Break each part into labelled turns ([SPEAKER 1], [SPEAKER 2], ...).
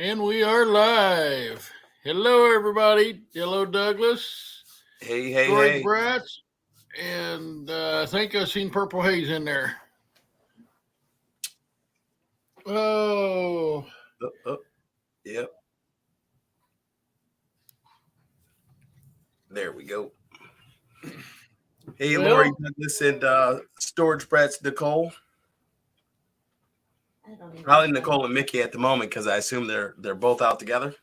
[SPEAKER 1] And we are live. Hello, everybody. Hello, Douglas.
[SPEAKER 2] Hey, hey,
[SPEAKER 1] Storage
[SPEAKER 2] hey.
[SPEAKER 1] Brats. And I think I've seen Purple Haze in there. Oh,
[SPEAKER 2] Oh, yep. There we go. Hey, Lori,
[SPEAKER 1] well,
[SPEAKER 2] Douglas, and Storage Brats, Nicole.
[SPEAKER 3] I don't even
[SPEAKER 2] Probably
[SPEAKER 3] know.
[SPEAKER 2] Nicole and Mickey at the moment because I assume they're both out together.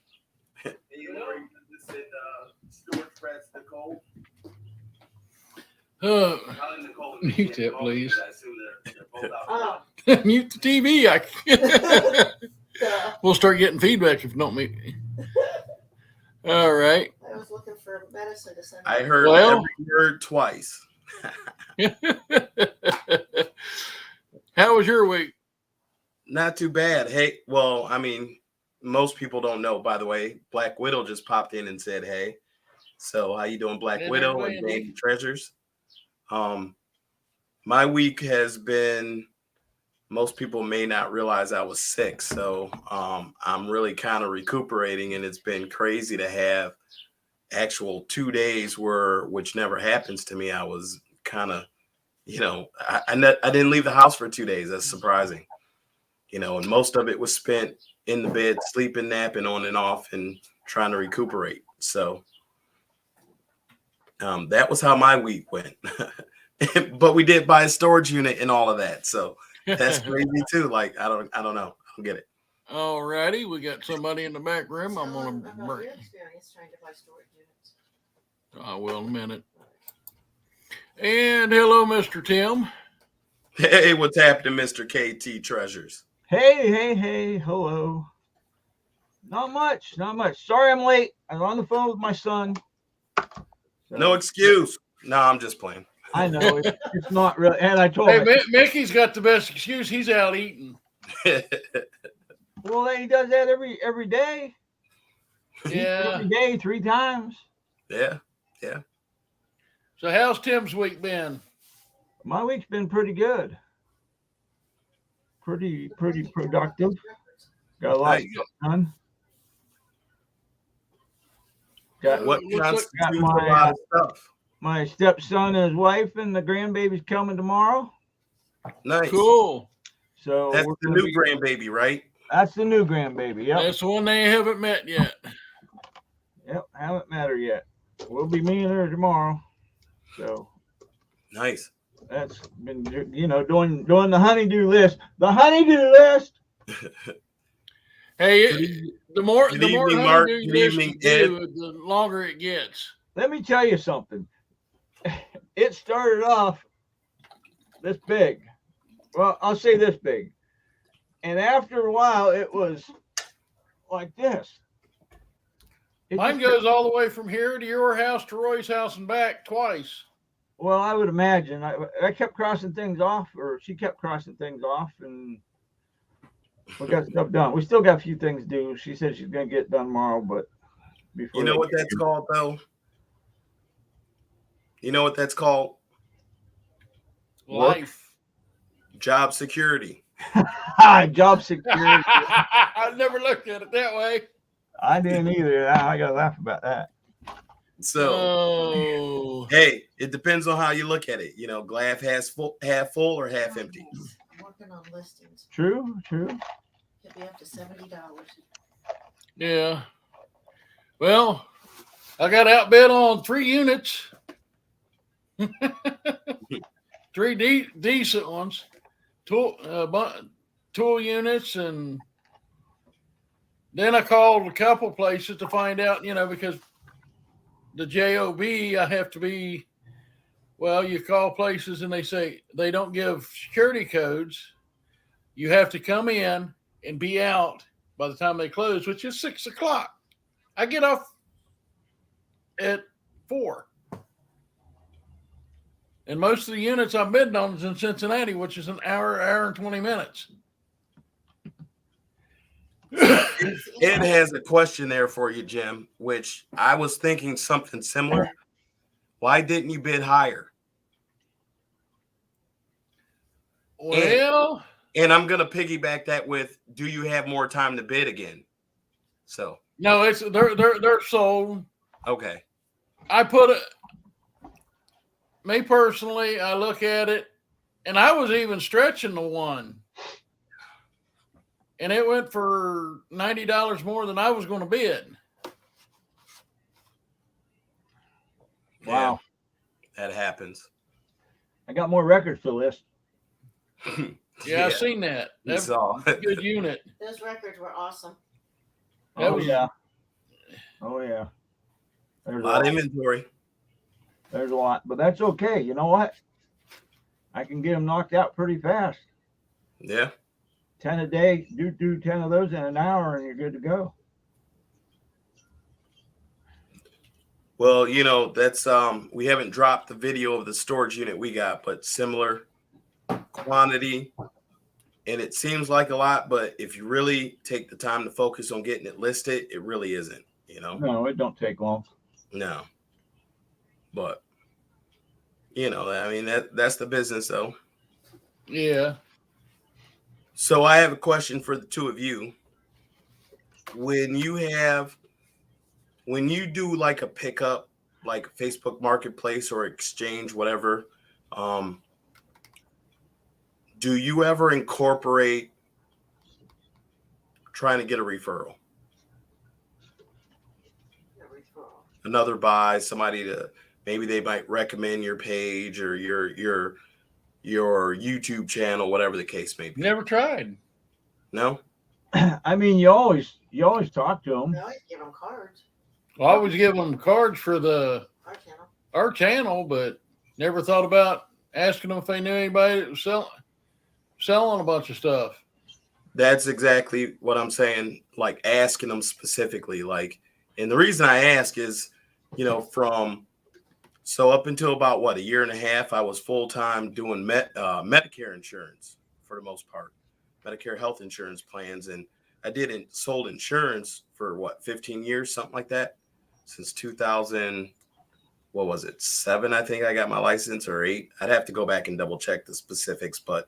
[SPEAKER 2] Hey, Lori, Douglas, and Storage Brats, Nicole. Probably Nicole and Mickey
[SPEAKER 1] mute
[SPEAKER 2] at the
[SPEAKER 1] that,
[SPEAKER 2] moment
[SPEAKER 1] please.
[SPEAKER 2] because I assume they're both out together.
[SPEAKER 1] Mute the TV.
[SPEAKER 3] Duh.
[SPEAKER 1] We'll start getting feedback if you don't mute me. All right.
[SPEAKER 3] I was looking for medicine to send.
[SPEAKER 2] I heard
[SPEAKER 1] Well,
[SPEAKER 2] every word twice.
[SPEAKER 1] how was your week?
[SPEAKER 2] Not too bad. Hey, well, I mean, most people don't know, by the way. Black Widow just popped in and said, hey. So how you doing, Black
[SPEAKER 1] And
[SPEAKER 2] Widow
[SPEAKER 1] everybody
[SPEAKER 2] and
[SPEAKER 1] in
[SPEAKER 2] Dandy Treasures? My week has been, most people may not realize I was sick. So I'm really kind of recuperating, and it's been crazy to have actual 2 days which never happens to me. I was kind of, I didn't leave the house for 2 days. That's surprising. And most of it was spent in the bed, sleeping, napping on and off, and trying to recuperate. So that was how my week went. But we did buy a storage unit and all of that. So that's crazy too. Like, I don't know. I don't get it.
[SPEAKER 1] All righty. We got somebody in the back room. I'm going to
[SPEAKER 3] about
[SPEAKER 1] bring.
[SPEAKER 3] your experience trying to buy storage units.
[SPEAKER 1] I will in a minute. And hello, Mr. Tim.
[SPEAKER 2] Hey, what's happening, Mr. KT Treasures?
[SPEAKER 4] Hey, hello. Not much. Sorry I'm late. I was on the phone with my son. So,
[SPEAKER 2] No excuse. No, I'm just playing.
[SPEAKER 4] I know it's not really. And I told
[SPEAKER 1] Hey,
[SPEAKER 4] him,
[SPEAKER 1] Mickey's got the best excuse. He's out eating.
[SPEAKER 4] well, he does that every day.
[SPEAKER 1] Yeah.
[SPEAKER 4] Every day, 3 times.
[SPEAKER 2] Yeah.
[SPEAKER 1] So how's Tim's week been?
[SPEAKER 4] My week's been pretty good. Pretty productive. Got a lot of stuff done.
[SPEAKER 2] What
[SPEAKER 1] Looks like
[SPEAKER 2] constitutes a lot of stuff?
[SPEAKER 4] My stepson and his wife and the grandbaby's coming tomorrow.
[SPEAKER 2] Nice.
[SPEAKER 1] cool.
[SPEAKER 4] So
[SPEAKER 2] That's the new grandbaby, right?
[SPEAKER 4] That's the new grandbaby. Yep.
[SPEAKER 1] That's the one they haven't met yet.
[SPEAKER 4] Yep. Haven't met her yet. We'll be meeting her tomorrow. So
[SPEAKER 2] Nice.
[SPEAKER 4] that's been doing the honeydew list. The honeydew list.
[SPEAKER 1] Hey, the more
[SPEAKER 2] Good
[SPEAKER 1] the more
[SPEAKER 2] evening, Mark.
[SPEAKER 1] honeydew
[SPEAKER 2] Good
[SPEAKER 1] list
[SPEAKER 2] evening,
[SPEAKER 1] you do, the longer it gets.
[SPEAKER 4] Let me tell you something. It started off this big. Well, I'll say this big. And after a while, it was like this.
[SPEAKER 1] Mine goes all the way from here to your house to Roy's house and back twice.
[SPEAKER 4] Well, I would imagine. I kept crossing things off, or she kept crossing things off, and we got stuff done. We still got a few things to do. She said she's going to get it done tomorrow, but before
[SPEAKER 2] You know what that's called, though? You know what that's called?
[SPEAKER 1] Life.
[SPEAKER 2] Job security.
[SPEAKER 4] Job security.
[SPEAKER 1] I never looked at it that way.
[SPEAKER 4] I didn't either. I got to laugh about that.
[SPEAKER 2] So, hey, it depends on how you look at it. Glass half full or half empty.
[SPEAKER 3] I'm working on listings.
[SPEAKER 4] True.
[SPEAKER 3] Could be up to $70.
[SPEAKER 1] Yeah. Well, I got outbid on 3 units. 3 decent ones. Tool units, and then I called a couple places to find out, because the JOB, I have to be, well, you call places and they say they don't give security codes. You have to come in and be out by the time they close, which is 6 o'clock. I get off at 4. And most of the units I'm bidding on is in Cincinnati, which is an hour and 20 minutes.
[SPEAKER 2] Ed has a question there for you, Jim, which I was thinking something similar. Why didn't you bid higher?
[SPEAKER 1] Well,
[SPEAKER 2] and I'm going to piggyback that with, do you have more time to bid again? So
[SPEAKER 1] No, it's they're sold.
[SPEAKER 2] okay.
[SPEAKER 1] I put it. Me personally, I look at it, and I was even stretching the one, and it went for $90 more than I was going to bid.
[SPEAKER 4] Wow.
[SPEAKER 2] Yeah, that happens.
[SPEAKER 4] I got more records to list.
[SPEAKER 1] Yeah, I seen that.
[SPEAKER 2] You
[SPEAKER 1] That's
[SPEAKER 2] saw.
[SPEAKER 1] a good unit.
[SPEAKER 3] Those records were awesome.
[SPEAKER 1] That
[SPEAKER 4] Oh
[SPEAKER 1] was-
[SPEAKER 4] yeah. Oh yeah.
[SPEAKER 2] A
[SPEAKER 4] There's
[SPEAKER 2] lot of inventory.
[SPEAKER 4] There's a lot, but that's okay. You know what? I can get them knocked out pretty fast.
[SPEAKER 2] Yeah.
[SPEAKER 4] 10 a day. Do 10 of those in an hour, and you're good to go.
[SPEAKER 2] Well, you know, that's we haven't dropped the video of the storage unit we got, but similar quantity. And it seems like a lot, but if you really take the time to focus on getting it listed, it really isn't, you know.
[SPEAKER 4] No, it don't take long.
[SPEAKER 2] No. But you know, I mean that's the business though.
[SPEAKER 1] Yeah.
[SPEAKER 2] So I have a question for the two of you. When you do like a pickup, like Facebook Marketplace or Exchange, whatever, do you ever incorporate trying to get a referral?
[SPEAKER 3] A referral.
[SPEAKER 2] Another buy, somebody to maybe they might recommend your page or your YouTube channel, whatever the case may be.
[SPEAKER 1] Never tried.
[SPEAKER 2] No?
[SPEAKER 4] I mean, you always talk to them.
[SPEAKER 3] We always give them cards.
[SPEAKER 1] Well, I always give them cards for
[SPEAKER 3] Our channel.
[SPEAKER 1] our channel, but never thought about asking them if they knew anybody that was selling a bunch of stuff.
[SPEAKER 2] That's exactly what I'm saying. Like asking them specifically, like, and the reason I ask is, you know, so up until about what, a year and a half, I was full-time doing Medicare insurance for the most part, Medicare health insurance plans. And I sold insurance for what, 15 years, something like that, since 2000. What was it? 7, I think I got my license, or 8. I'd have to go back and double check the specifics. But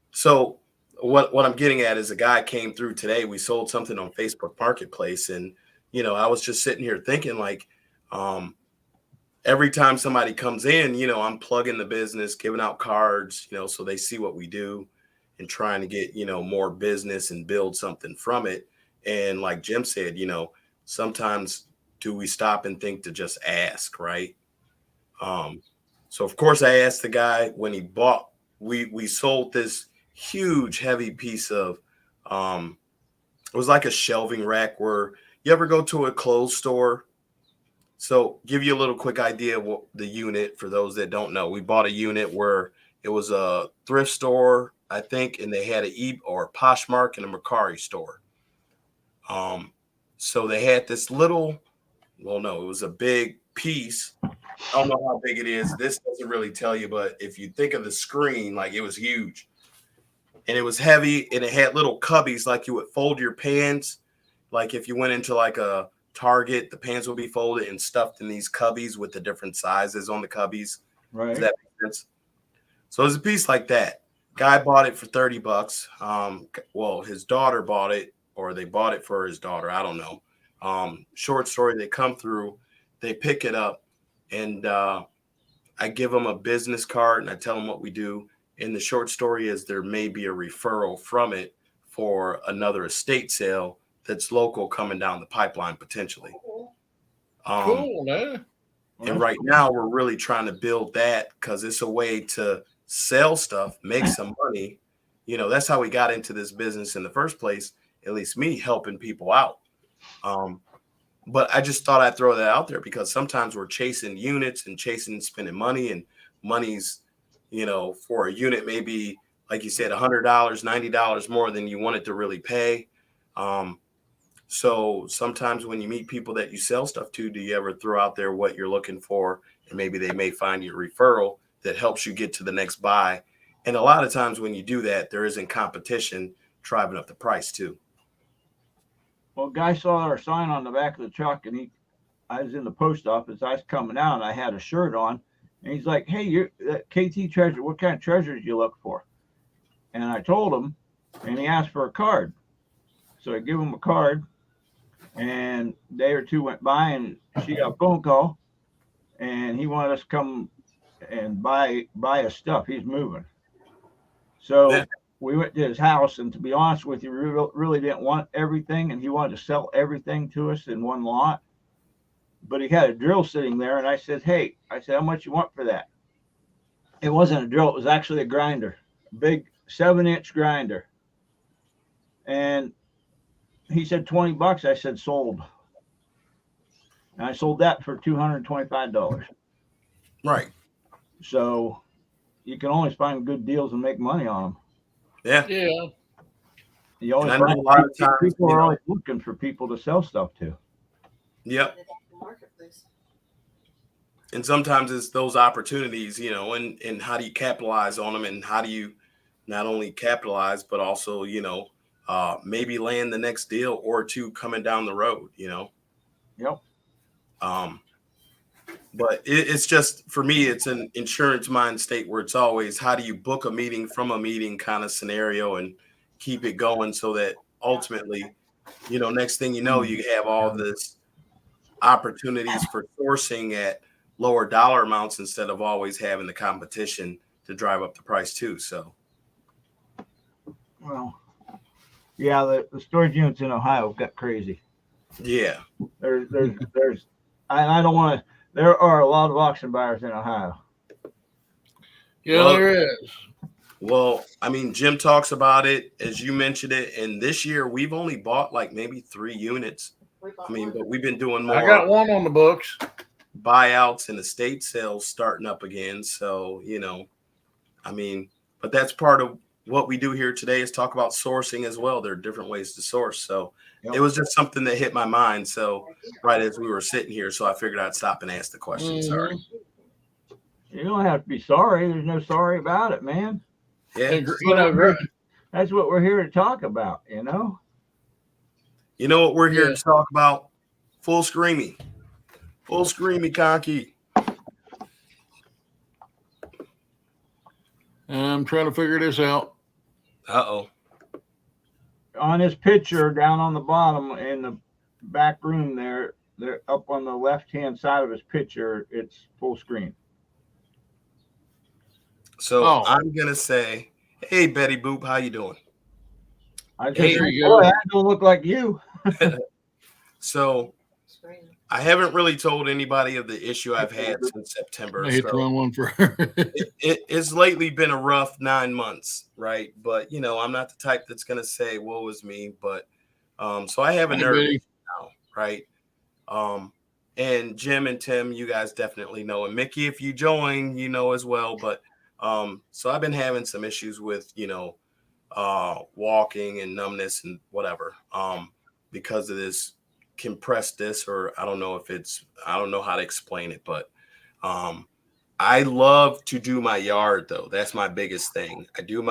[SPEAKER 2] so what I'm getting at is a guy came through today. We sold something on Facebook Marketplace, and you know, I was just sitting here thinking like, every time somebody comes in, you know, I'm plugging the business, giving out cards, you know, so they see what we do and trying to get, you know, more business and build something from it. And like Jim said, you know, sometimes do we stop and think to just ask, right? So of course I asked the guy when he bought, we sold this huge heavy piece of, it was like a shelving rack. Where you ever go to a clothes store? So give you a little quick idea of what the unit, for those that don't know. We bought a unit where it was a thrift store, I think, and they had a Poshmark and a Mercari store. So they had this little, well, no, it was a big piece. I don't know how big it is. This doesn't really tell you, but if you think of the screen, like it was huge. And it was heavy, and it had little cubbies like you would fold your pants. Like if you went into like a Target, the pants will be folded and stuffed in these cubbies with the different sizes on the cubbies.
[SPEAKER 4] Right.
[SPEAKER 2] Does that make sense? So it's a piece like that. Guy bought it for $30. Well, his daughter bought it, or they bought it for his daughter. I don't know. Short story, they come through, they pick it up, and I give them a business card and I tell them what we do. And the short story is there may be a referral from it for another estate sale that's local coming down the pipeline potentially.
[SPEAKER 1] Cool, man.
[SPEAKER 2] And right now we're really trying to build that because it's a way to sell stuff, make some money. You know, that's how we got into this business in the first place, at least me, helping people out. But I just thought I'd throw that out there because sometimes we're chasing units and spending money, and money's, you know, for a unit, maybe like you said, $100, $90 more than you wanted to really pay. So sometimes when you meet people that you sell stuff to, do you ever throw out there what you're looking for? And maybe they may find you a referral that helps you get to the next buy. And a lot of times when you do that, there isn't competition driving up the price too.
[SPEAKER 4] Well, guy saw our sign on the back of the truck, and I was in the post office. I was coming out, and I had a shirt on, and he's like, "Hey, you're KT Treasure. What kind of treasures do you look for?" And I told him, and he asked for a card. So I give him a card, and a day or two went by, and she got a phone call, and he wanted us to come and buy his stuff. He's moving. So
[SPEAKER 2] Yeah.
[SPEAKER 4] we went to his house, and to be honest with you, we really didn't want everything, and he wanted to sell everything to us in one lot. But he had a drill sitting there, and I said, "Hey," I said, "how much you want for that?" It wasn't a drill; it was actually a grinder, a big 7-inch grinder. And he said $20. I said sold, and I sold that for $225.
[SPEAKER 2] Right.
[SPEAKER 4] So you can always find good deals and make money on them.
[SPEAKER 2] Yeah.
[SPEAKER 1] Yeah.
[SPEAKER 4] You always
[SPEAKER 2] And I know
[SPEAKER 4] find
[SPEAKER 2] a lot of times,
[SPEAKER 4] people
[SPEAKER 2] you
[SPEAKER 4] are
[SPEAKER 2] know,
[SPEAKER 4] always looking for people to sell stuff to.
[SPEAKER 2] Yep.
[SPEAKER 3] Marketplace.
[SPEAKER 2] And sometimes it's those opportunities, you know, and how do you capitalize on them, and how do you not only capitalize, but also, you know, maybe land the next deal or two coming down the road, you know.
[SPEAKER 4] Yep.
[SPEAKER 2] But it's just, for me, it's an insurance mind state where it's always, how do you book a meeting from a meeting kind of scenario and keep it going so that ultimately, you know, next thing you know, you have all this opportunities for sourcing at lower dollar amounts instead of always having the competition to drive up the price too. So,
[SPEAKER 4] Well, yeah, the storage units in Ohio got crazy.
[SPEAKER 2] yeah.
[SPEAKER 4] There's, I don't want to. There are a lot of auction buyers in Ohio.
[SPEAKER 1] Yeah,
[SPEAKER 2] Well,
[SPEAKER 1] there is.
[SPEAKER 2] Well, I mean, Jim talks about it as you mentioned it, and this year we've only bought like maybe 3 units.
[SPEAKER 3] We bought
[SPEAKER 2] I mean,
[SPEAKER 3] one.
[SPEAKER 2] but we've been doing
[SPEAKER 1] I
[SPEAKER 2] more
[SPEAKER 1] got one on the books.
[SPEAKER 2] buyouts and estate sales starting up again. So, you know, I mean, but that's part of what we do here today, is talk about sourcing as well. There are different ways to source. So
[SPEAKER 4] Yep.
[SPEAKER 2] it was just something that hit my mind. So right as we were sitting here, so I figured I'd stop and ask the question. Sorry.
[SPEAKER 4] You don't have to be sorry. There's no sorry about it, man.
[SPEAKER 2] Yeah.
[SPEAKER 1] And, you know,
[SPEAKER 4] That's what we're here to talk about, you know?
[SPEAKER 2] You know what we're here
[SPEAKER 1] Yeah.
[SPEAKER 2] to talk about? Full screamy. Full screamy conky.
[SPEAKER 1] I'm trying to figure this out.
[SPEAKER 2] Uh-oh.
[SPEAKER 4] On this picture down on the bottom in the back room there, they're up on the left-hand side of his picture, it's full screen.
[SPEAKER 2] So I'm gonna say, hey Betty Boop, how you doing?
[SPEAKER 4] I just
[SPEAKER 1] There
[SPEAKER 4] said,
[SPEAKER 1] you go.
[SPEAKER 4] boy, I don't look like you.
[SPEAKER 2] So
[SPEAKER 3] Screen.
[SPEAKER 2] I haven't really told anybody of the issue I've had since September.
[SPEAKER 1] I hit the
[SPEAKER 2] So
[SPEAKER 1] wrong one for
[SPEAKER 2] it's lately been a rough 9 months, right? But you know, I'm not the type that's gonna say woe is me, but so I have a
[SPEAKER 1] Hey,
[SPEAKER 2] nerve
[SPEAKER 1] Betty.
[SPEAKER 2] now, right? And Jim and Tim, you guys definitely know, and Mickey, if you join, you know as well. But so I've been having some issues with, you know, walking and numbness and whatever, because of this compressed disc, or I don't know if it's, I don't know how to explain it, but I love to do my yard though. That's my biggest thing. I do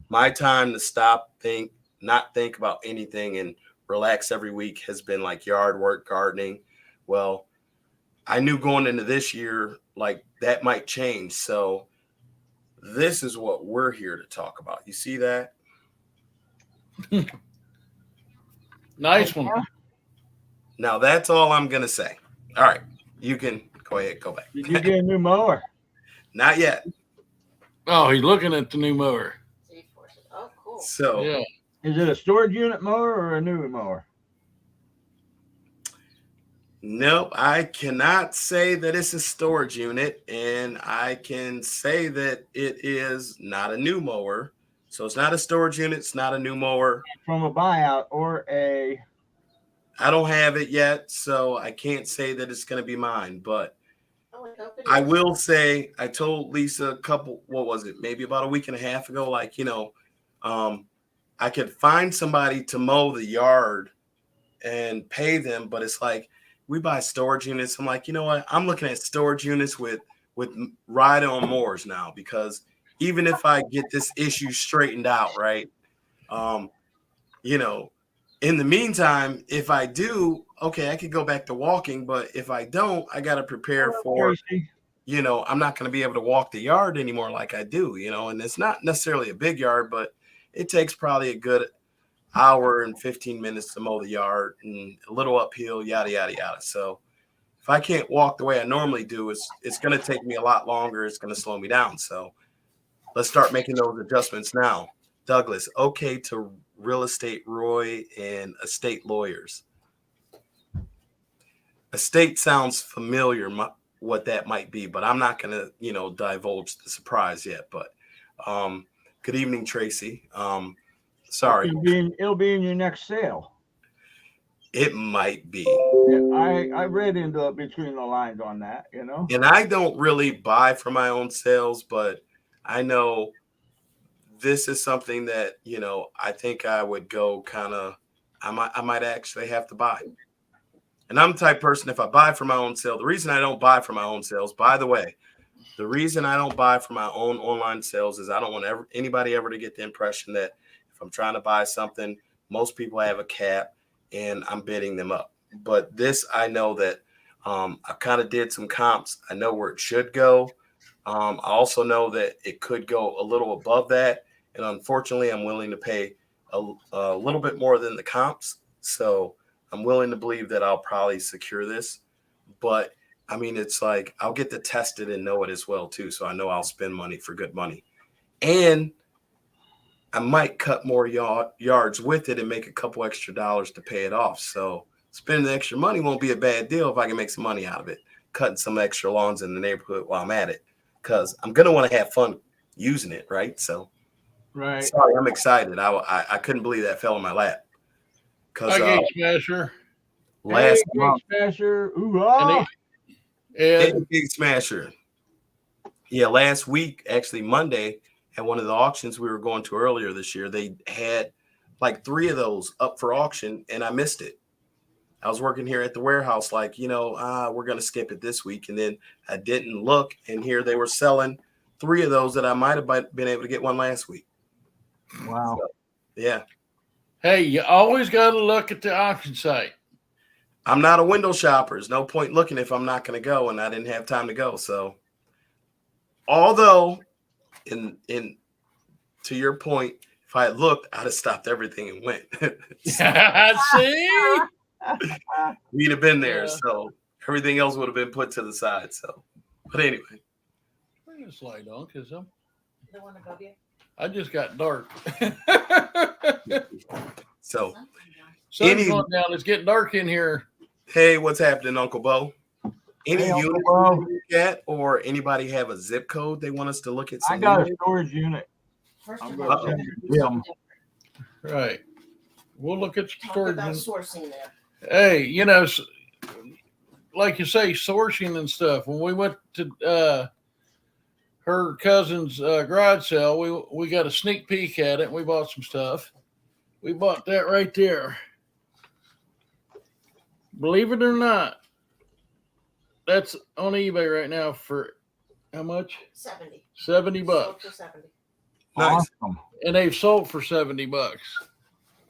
[SPEAKER 2] my time to stop, think, not think about anything and relax every week has been like yard work, gardening. Well, I knew going into this year, like that might change. So this is what we're here to talk about. You see that?
[SPEAKER 1] Nice one.
[SPEAKER 2] Now that's all I'm going to say. All right. You can go ahead, go back.
[SPEAKER 4] Did you get a new mower?
[SPEAKER 2] Not yet.
[SPEAKER 1] Oh, he's looking at the new mower.
[SPEAKER 3] Oh, cool.
[SPEAKER 2] So
[SPEAKER 1] Yeah.
[SPEAKER 4] Is it a storage unit mower or a new mower?
[SPEAKER 2] nope, I cannot say that it's a storage unit, and I can say that it is not a new mower. So it's not a storage unit. It's not a new mower.
[SPEAKER 4] From a buyout or a...
[SPEAKER 2] I don't have it yet, so I can't say that it's going to be mine. But
[SPEAKER 3] Oh, I hope it
[SPEAKER 2] I
[SPEAKER 3] is.
[SPEAKER 2] will say, I told Lisa a couple, what was it, maybe about a week and a half ago, like, you know, I could find somebody to mow the yard and pay them, but it's like, we buy storage units. I'm like, you know what? I'm looking at storage units with ride-on mowers now, because even if I get this issue straightened out, right? You know, in the meantime, if I do, okay, I could go back to walking, but if I don't, I got to prepare for,
[SPEAKER 4] Tracy.
[SPEAKER 2] you know, I'm not going to be able to walk the yard anymore like I do, you know, and it's not necessarily a big yard, but it takes probably a good, hour and 15 minutes to mow the yard and a little uphill, yada, yada, yada. So if I can't walk the way I normally do, it's going to take me a lot longer. It's going to slow me down. So let's start making those adjustments now. Douglas, okay to real estate Roy and estate lawyers. Estate sounds familiar, what that might be, but I'm not going to, divulge the surprise yet. But good evening, Tracy. Sorry.
[SPEAKER 4] It'll be in your next sale.
[SPEAKER 2] It might be.
[SPEAKER 4] I read into it between the lines on that,
[SPEAKER 2] And I don't really buy for my own sales, but I know this is something that, I think I would go I might actually have to buy. And I'm the type of person, if I buy for my own sale, the reason I don't buy for my own sales, by the way, the reason I don't buy for my own online sales is I don't want anybody ever to get the impression that if I'm trying to buy something, most people have a cap and I'm bidding them up. But this, I know that I kind of did some comps. I know where it should go. I also know that it could go a little above that. And unfortunately, I'm willing to pay a little bit more than the comps. So I'm willing to believe that I'll probably secure this. But I mean, it's like I'll get to test it and know it as well, too. So I know I'll spend money for good money. And I might cut more yards with it and make a couple extra dollars to pay it off. So spending the extra money won't be a bad deal if I can make some money out of it. Cutting some extra lawns in the neighborhood while I'm at it, because I'm going to want to have fun using it, right? So,
[SPEAKER 4] right.
[SPEAKER 2] Sorry, I'm excited. I couldn't believe that fell in my lap.
[SPEAKER 1] Hi, Gate Smasher.
[SPEAKER 2] Last
[SPEAKER 4] Hey,
[SPEAKER 2] month,
[SPEAKER 4] Smasher.
[SPEAKER 1] And
[SPEAKER 2] Big Smasher. Yeah, last week, actually Monday, at one of the auctions we were going to earlier this year, they had like 3 of those up for auction, and I missed it. I was working here at the warehouse, like, we're going to skip it this week. And then I didn't look, and here they were selling 3 of those that I might have been able to get one last week.
[SPEAKER 4] Wow.
[SPEAKER 2] So, yeah.
[SPEAKER 1] Hey, you always got to look at the auction site.
[SPEAKER 2] I'm not a window shopper. There's no point looking if I'm not going to go, and I didn't have time to go. So, although, in to your point, if I had looked, I'd have stopped everything and went.
[SPEAKER 1] See?
[SPEAKER 2] We'd have been there.
[SPEAKER 1] Yeah.
[SPEAKER 2] So everything else would have been put to the side. So, but anyway.
[SPEAKER 1] Bring this light on, because
[SPEAKER 3] The one above you?
[SPEAKER 1] I just got dark.
[SPEAKER 2] So,
[SPEAKER 1] Sun's going down. It's getting dark in here.
[SPEAKER 2] hey, what's happening, Uncle Bo? Any
[SPEAKER 4] Hey, Uncle
[SPEAKER 2] units
[SPEAKER 4] Bo.
[SPEAKER 2] we can look at, or anybody have a zip code they want us to look at?
[SPEAKER 4] I got a storage unit.
[SPEAKER 3] First
[SPEAKER 4] I'm
[SPEAKER 3] of
[SPEAKER 4] gonna
[SPEAKER 3] all,
[SPEAKER 4] send
[SPEAKER 3] do
[SPEAKER 4] you
[SPEAKER 3] something
[SPEAKER 4] them.
[SPEAKER 3] different.
[SPEAKER 1] Right. We'll look at
[SPEAKER 3] Talk
[SPEAKER 1] storage.
[SPEAKER 3] about sourcing there.
[SPEAKER 1] Hey, like you say, sourcing and stuff. When we went to her cousin's garage sale, we got a sneak peek at it. And we bought some stuff. We bought that right there. Believe it or not, that's on eBay right now for how much?
[SPEAKER 3] 70.
[SPEAKER 1] $70.
[SPEAKER 3] Sold for 70.
[SPEAKER 2] Nice,
[SPEAKER 4] Awesome.
[SPEAKER 1] And they've sold for $70.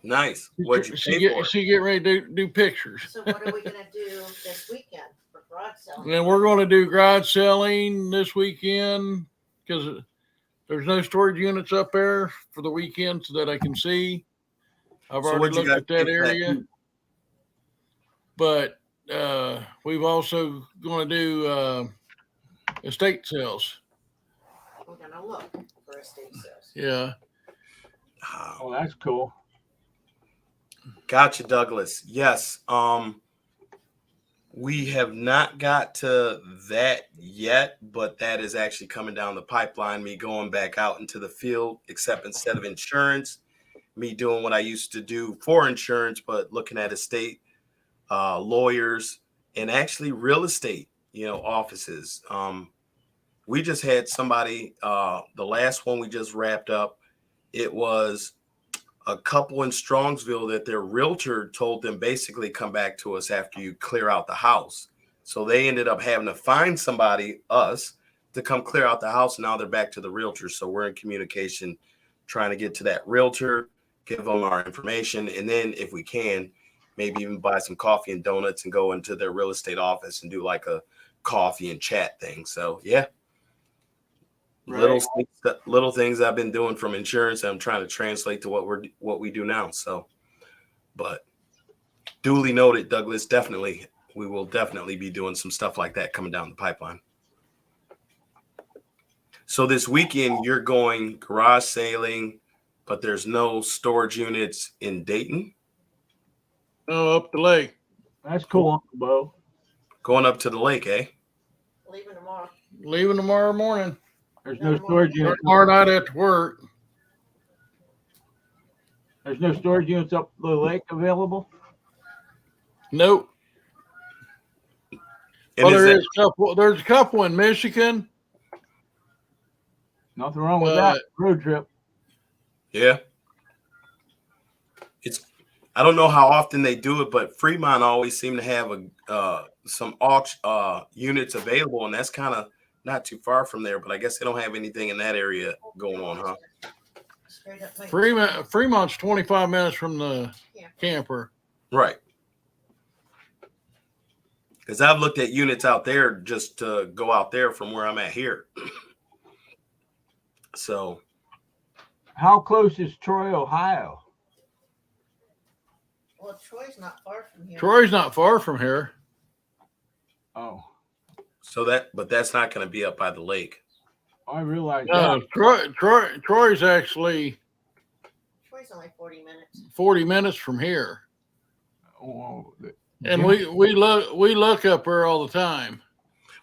[SPEAKER 2] nice. What'd you pay for?
[SPEAKER 1] She get ready to do pictures.
[SPEAKER 3] So what are we going to do this weekend for garage selling?
[SPEAKER 1] And we're going to do garage selling this weekend because there's no storage units up there for the weekend so that I can see. I've
[SPEAKER 2] So
[SPEAKER 1] already
[SPEAKER 2] what'd you
[SPEAKER 1] looked
[SPEAKER 2] guys
[SPEAKER 1] at that
[SPEAKER 2] think of that?
[SPEAKER 1] area. But we've also going to do estate sales.
[SPEAKER 3] We're going to look for estate sales.
[SPEAKER 1] Yeah.
[SPEAKER 4] Oh, that's cool.
[SPEAKER 2] Gotcha, Douglas. Yes. We have not got to that yet, but that is actually coming down the pipeline. Me going back out into the field, except instead of insurance, me doing what I used to do for insurance, but looking at estate, lawyers, and actually real estate, offices. We just had somebody, the last one we just wrapped up, it was a couple in Strongsville that their realtor told them basically come back to us after you clear out the house. So they ended up having to find somebody, us, to come clear out the house. Now they're back to the realtor. So we're in communication trying to get to that realtor, give them our information. And then if we can, maybe even buy some coffee and donuts and go into their real estate office and do like a coffee and chat thing. So yeah.
[SPEAKER 4] Right.
[SPEAKER 2] Little things I've been doing from insurance, I'm trying to translate to what we do now. So But duly noted, Douglas. Definitely, we will definitely be doing some stuff like that coming down the pipeline. So this weekend you're going garage sailing, but there's no storage units in Dayton.
[SPEAKER 1] Oh, up the lake.
[SPEAKER 4] That's cool, Uncle Bo.
[SPEAKER 2] Going up to the lake, eh?
[SPEAKER 3] Leaving tomorrow.
[SPEAKER 1] Leaving tomorrow morning.
[SPEAKER 4] There's no storage units.
[SPEAKER 1] Tomorrow night after work.
[SPEAKER 4] There's no storage units up the lake available.
[SPEAKER 1] Nope.
[SPEAKER 2] And
[SPEAKER 1] Well,
[SPEAKER 2] is
[SPEAKER 1] there
[SPEAKER 2] that,
[SPEAKER 1] is a couple. There's a couple in Michigan.
[SPEAKER 4] Nothing wrong with that road trip.
[SPEAKER 2] yeah. I don't know how often they do it, but Fremont always seem to have some units available, and that's kind of not too far from there. But I guess they don't have anything in that area going on, huh?
[SPEAKER 3] Straight up.
[SPEAKER 1] Fremont's 25 minutes from the camper.
[SPEAKER 2] Right. Because I've looked at units out there just to go out there from where I'm at here. So,
[SPEAKER 4] how close is Troy, Ohio?
[SPEAKER 3] Well, Troy's not far from here.
[SPEAKER 1] Troy's not far from here.
[SPEAKER 4] Oh,
[SPEAKER 2] but that's not going to be up by the lake.
[SPEAKER 4] I realize
[SPEAKER 1] No,
[SPEAKER 4] that.
[SPEAKER 1] Troy's actually
[SPEAKER 3] Troy's only 40 minutes.
[SPEAKER 1] 40 minutes from here.
[SPEAKER 4] Oh,
[SPEAKER 1] And we look up there all the time.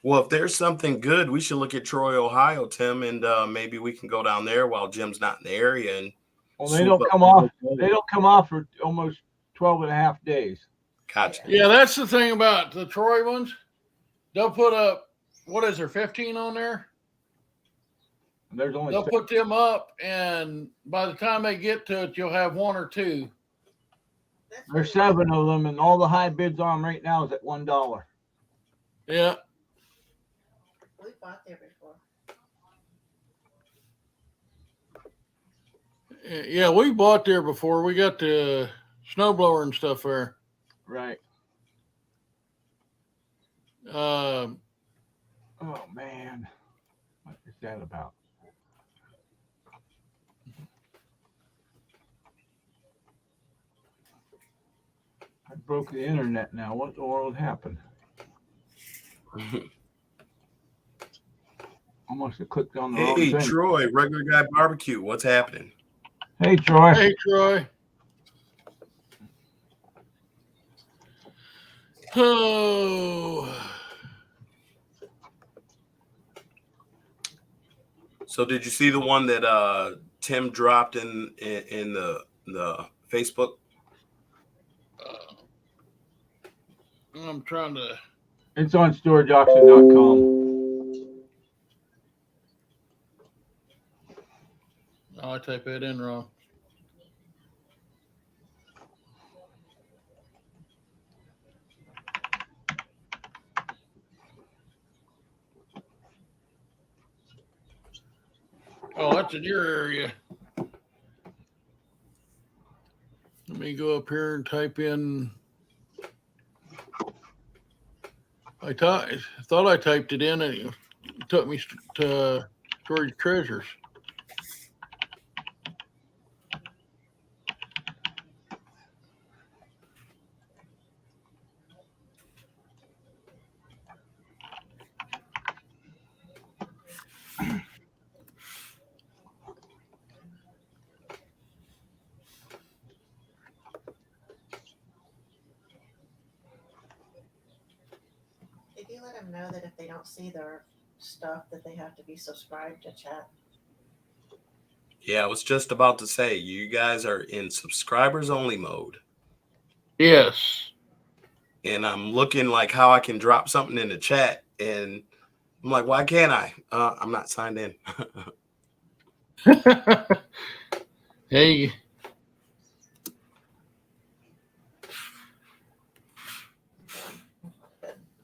[SPEAKER 2] Well, if there's something good, we should look at Troy, Ohio, Tim, and maybe we can go down there while Jim's not in the area. And
[SPEAKER 4] they don't come off. They don't come off for almost 12 and a half days.
[SPEAKER 2] Gotcha.
[SPEAKER 1] Yeah, that's the thing about the Troy ones. They'll put up, what is there, 15 on there?
[SPEAKER 4] There's only
[SPEAKER 1] They'll put them up, and by the time they get to it, you'll have one or two.
[SPEAKER 4] there's 7 of them, and all the high bids on them right now is at $1.
[SPEAKER 1] Yeah.
[SPEAKER 3] We bought there before.
[SPEAKER 1] Yeah, we bought there before. We got the snowblower and stuff there.
[SPEAKER 4] Right.
[SPEAKER 1] Uh,
[SPEAKER 4] Oh man, what is that about? I broke the internet now. What the world happened? I must have clicked on the wrong
[SPEAKER 2] Hey,
[SPEAKER 4] thing.
[SPEAKER 2] Troy, Regular Guy Barbecue, what's happening?
[SPEAKER 4] Hey, Troy.
[SPEAKER 1] hey, Troy. Oh.
[SPEAKER 2] So did you see the one that Tim dropped in the Facebook?
[SPEAKER 1] I'm trying to.
[SPEAKER 4] It's on storageauction.com.
[SPEAKER 1] Oh, I typed that in wrong. Oh, that's in your area. Let me go up here and type in. I thought I typed it in, and it took me to Storage Treasures.
[SPEAKER 3] Did you let them know that if they don't see their stuff that they have to be subscribed to chat?
[SPEAKER 2] Yeah, I was just about to say, you guys are in subscribers only mode.
[SPEAKER 1] Yes.
[SPEAKER 2] And I'm looking like how I can drop something in the chat. And I'm like, why can't I? I'm not signed in.
[SPEAKER 1] Hey.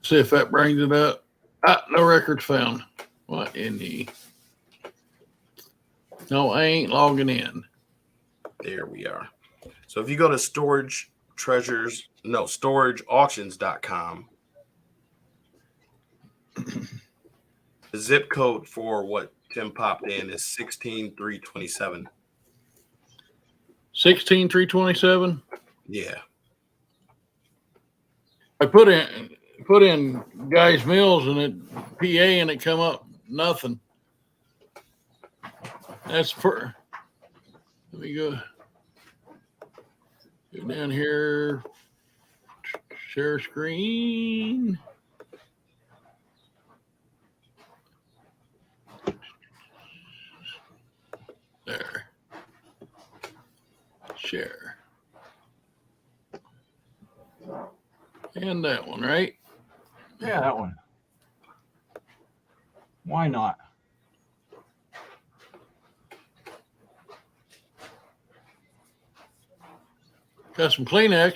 [SPEAKER 1] See if that brings it up. No records found. What in the? No, I ain't logging in.
[SPEAKER 2] There we are. So if you go to storageauctions.com, the zip code for what Tim popped in is 16327.
[SPEAKER 1] 16327.
[SPEAKER 2] Yeah.
[SPEAKER 1] I put in Guy's Mills and it PA and it come up nothing. That's for. Let me go down here. Share screen. There. Share. And that one, right?
[SPEAKER 4] Yeah, that one. Why not?
[SPEAKER 1] Got some Kleenex.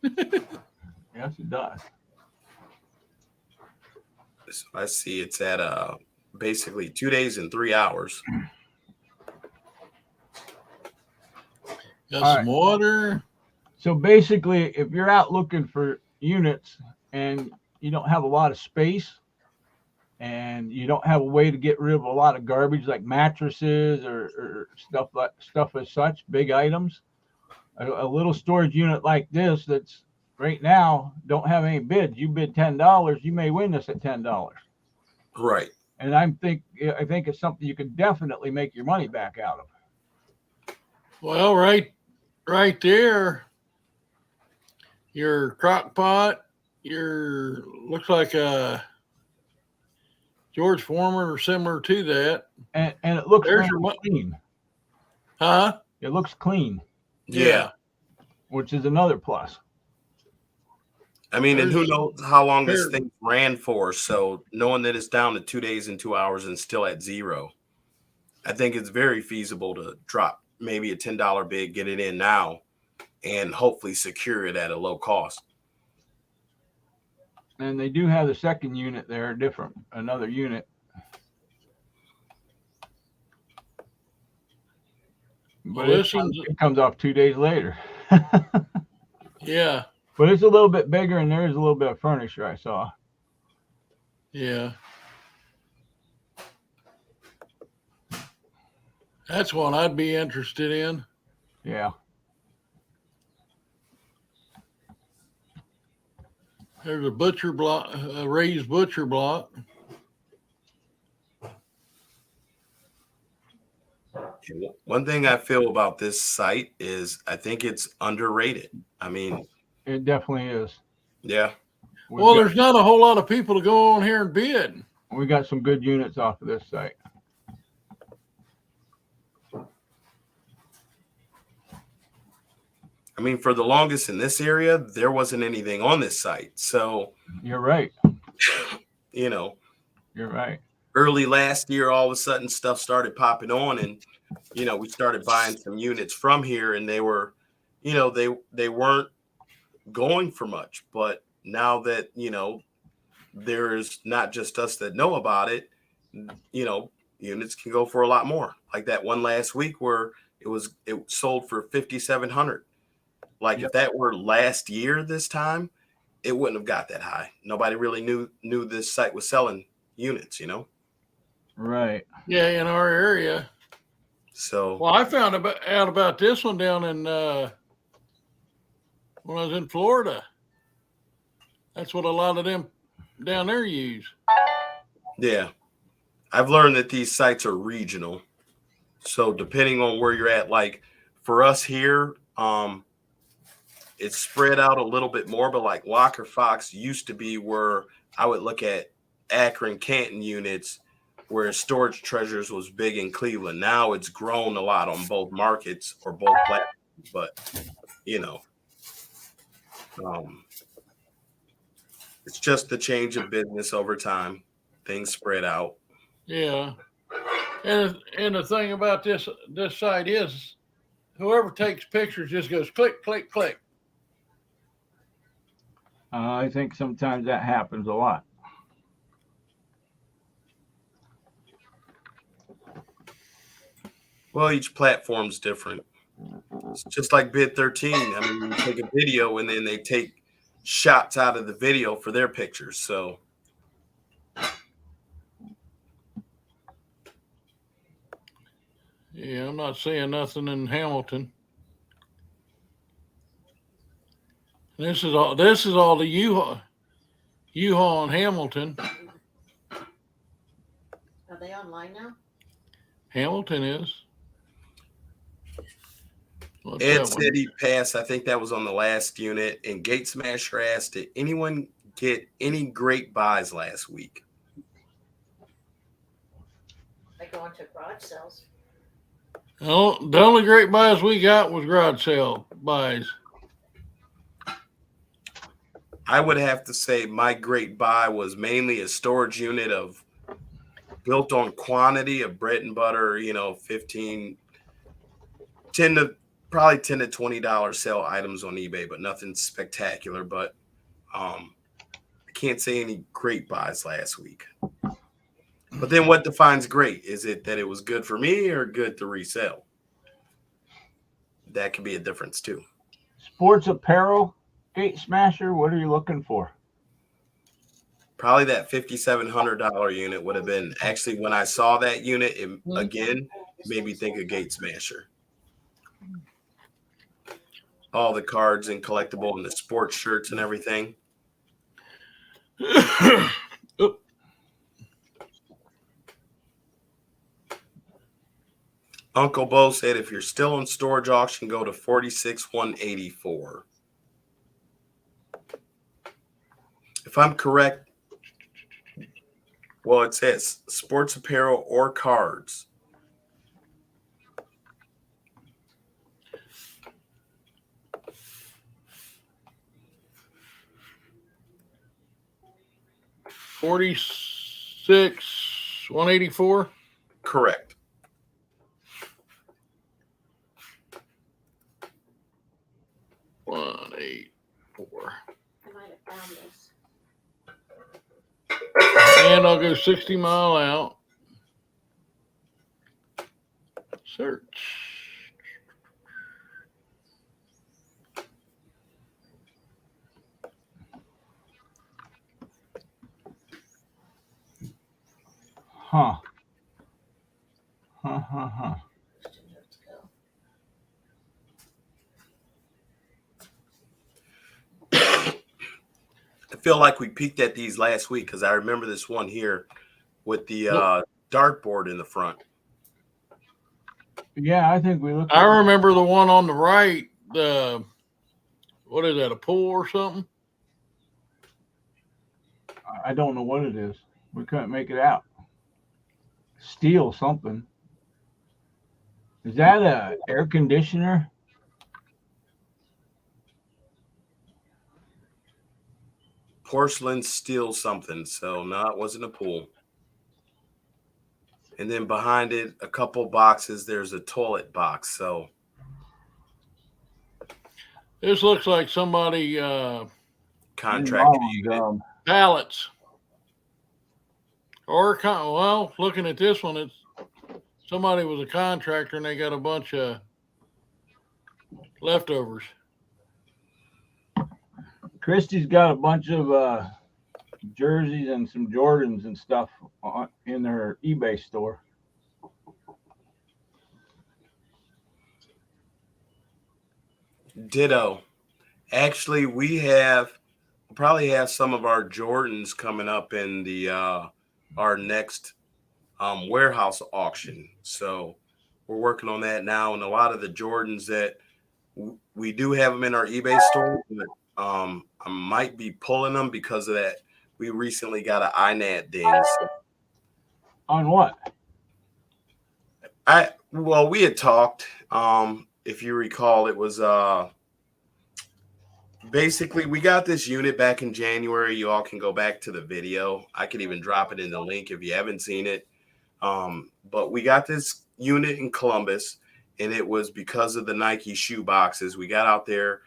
[SPEAKER 4] Yes, it does.
[SPEAKER 2] So I see it's at basically 2 days and 3 hours.
[SPEAKER 1] Got
[SPEAKER 4] All
[SPEAKER 1] some water.
[SPEAKER 4] So basically, if you're out looking for units and you don't have a lot of space and you don't have a way to get rid of a lot of garbage like mattresses or stuff as such, big items, a little storage unit like this that's right now don't have any bids. You bid $10, you may win this at $10.
[SPEAKER 2] Right.
[SPEAKER 4] And I think it's something you can definitely make your money back out of.
[SPEAKER 1] Well, right there. Your crock pot, your looks like a George Foreman or similar to that.
[SPEAKER 4] And it looks
[SPEAKER 1] There's
[SPEAKER 4] clean.
[SPEAKER 1] Huh?
[SPEAKER 4] It looks clean.
[SPEAKER 2] Yeah.
[SPEAKER 4] Which is another plus.
[SPEAKER 2] I mean, and who knows how long this thing ran for. So knowing that it's down to 2 days and 2 hours and still at zero, I think it's very feasible to drop maybe a $10 bid, get it in now, and hopefully secure it at a low cost.
[SPEAKER 4] And they do have the second unit there, another unit. But it comes off 2 days later.
[SPEAKER 1] Yeah.
[SPEAKER 4] But it's a little bit bigger and there's a little bit of furniture I saw.
[SPEAKER 1] Yeah. That's one I'd be interested in.
[SPEAKER 4] Yeah.
[SPEAKER 1] There's a butcher block, a raised butcher block.
[SPEAKER 2] One thing I feel about this site is I think it's underrated. I mean,
[SPEAKER 4] it definitely is.
[SPEAKER 2] Yeah.
[SPEAKER 1] Well, there's not a whole lot of people to go on here and bid.
[SPEAKER 4] We got some good units off of this site.
[SPEAKER 2] I mean, for the longest in this area, there wasn't anything on this site. So
[SPEAKER 4] you're right.
[SPEAKER 2] You know,
[SPEAKER 4] you're right.
[SPEAKER 2] Early last year, all of a sudden stuff started popping on, and we started buying some units from here, and they were, they weren't going for much. But now that there's not just us that know about it, units can go for a lot more. Like that one last week where it sold for 5,700. Like if that were last year this time, it wouldn't have got that high. Nobody really knew this site was selling units,
[SPEAKER 4] Right.
[SPEAKER 1] Yeah, in our area.
[SPEAKER 2] So
[SPEAKER 1] well, I found out about this one down in when I was in Florida. That's what a lot of them down there use.
[SPEAKER 2] Yeah. I've learned that these sites are regional. So depending on where you're at, like for us here, it's spread out a little bit more, but like Locker Fox used to be where I would look at Akron, Canton units, where Storage Treasures was big in Cleveland. Now it's grown a lot on both markets or both platforms, but it's just the change of business over time. Things spread out.
[SPEAKER 1] Yeah. And the thing about this site is whoever takes pictures just goes click, click, click.
[SPEAKER 4] I think sometimes that happens a lot.
[SPEAKER 2] Well, each platform's different. It's just like Bid 13. I mean, you take a video and then they take shots out of the video for their pictures. So
[SPEAKER 1] yeah, I'm not seeing nothing in Hamilton. This is all. This is all the U-Haul in Hamilton.
[SPEAKER 3] Are they online now?
[SPEAKER 1] Hamilton is. What's
[SPEAKER 2] Ed
[SPEAKER 1] that
[SPEAKER 2] said
[SPEAKER 1] one?
[SPEAKER 2] he passed. I think that was on the last unit. And Gate Smasher asked, did anyone get any great buys last week?
[SPEAKER 3] They go into garage sales.
[SPEAKER 1] Oh, the only great buys we got was garage sale buys.
[SPEAKER 2] I would have to say my great buy was mainly a storage unit of built on quantity of bread and butter, 10 to probably $10 to $20 sell items on eBay, but nothing spectacular. But I can't say any great buys last week. But then what defines great? Is it that it was good for me or good to resell? That could be a difference too.
[SPEAKER 4] Sports apparel, Gate Smasher, what are you looking for?
[SPEAKER 2] Probably that $5,700 unit would have been actually when I saw that unit, it made me think of Gate Smasher. All the cards and collectible and the sports shirts and everything.
[SPEAKER 1] Oop.
[SPEAKER 2] Uncle Bo said if you're still in storage auction, go to 46,184. If I'm correct, well, it says sports apparel or cards.
[SPEAKER 1] $46,184.
[SPEAKER 2] Correct.
[SPEAKER 1] $184.
[SPEAKER 3] I might have found this.
[SPEAKER 1] And I'll go 60 mile out. Search.
[SPEAKER 4] Huh.
[SPEAKER 3] Let's go.
[SPEAKER 2] I feel like we peeked at these last week because I remember this one here with the dartboard in the front.
[SPEAKER 4] Yeah, I think we looked
[SPEAKER 1] I
[SPEAKER 4] at
[SPEAKER 1] remember the one on the right. The what is that? A pool or something?
[SPEAKER 4] I don't know what it is. We couldn't make it out. Steel something. Is that a air conditioner?
[SPEAKER 2] Porcelain steel something. So no, it wasn't a pool. And then behind it, a couple boxes, there's a toilet box. So
[SPEAKER 1] This looks like somebody
[SPEAKER 2] contracted.
[SPEAKER 1] pallets. Or well, looking at this one, it's somebody was a contractor and they got a bunch of leftovers.
[SPEAKER 4] Christy's got a bunch of jerseys and some Jordans and stuff in their eBay store.
[SPEAKER 2] Ditto. Actually, we'll probably have some of our Jordans coming up in the our next warehouse auction. So we're working on that now, and a lot of the Jordans that we do have them in our eBay store, but I might be pulling them because of that. We recently got an INAD ding. So
[SPEAKER 4] On what?
[SPEAKER 2] we had talked. If you recall, it was basically we got this unit back in January. You all can go back to the video. I could even drop it in the link if you haven't seen it. But we got this unit in Columbus, and it was because of the Nike shoe boxes. We got out there,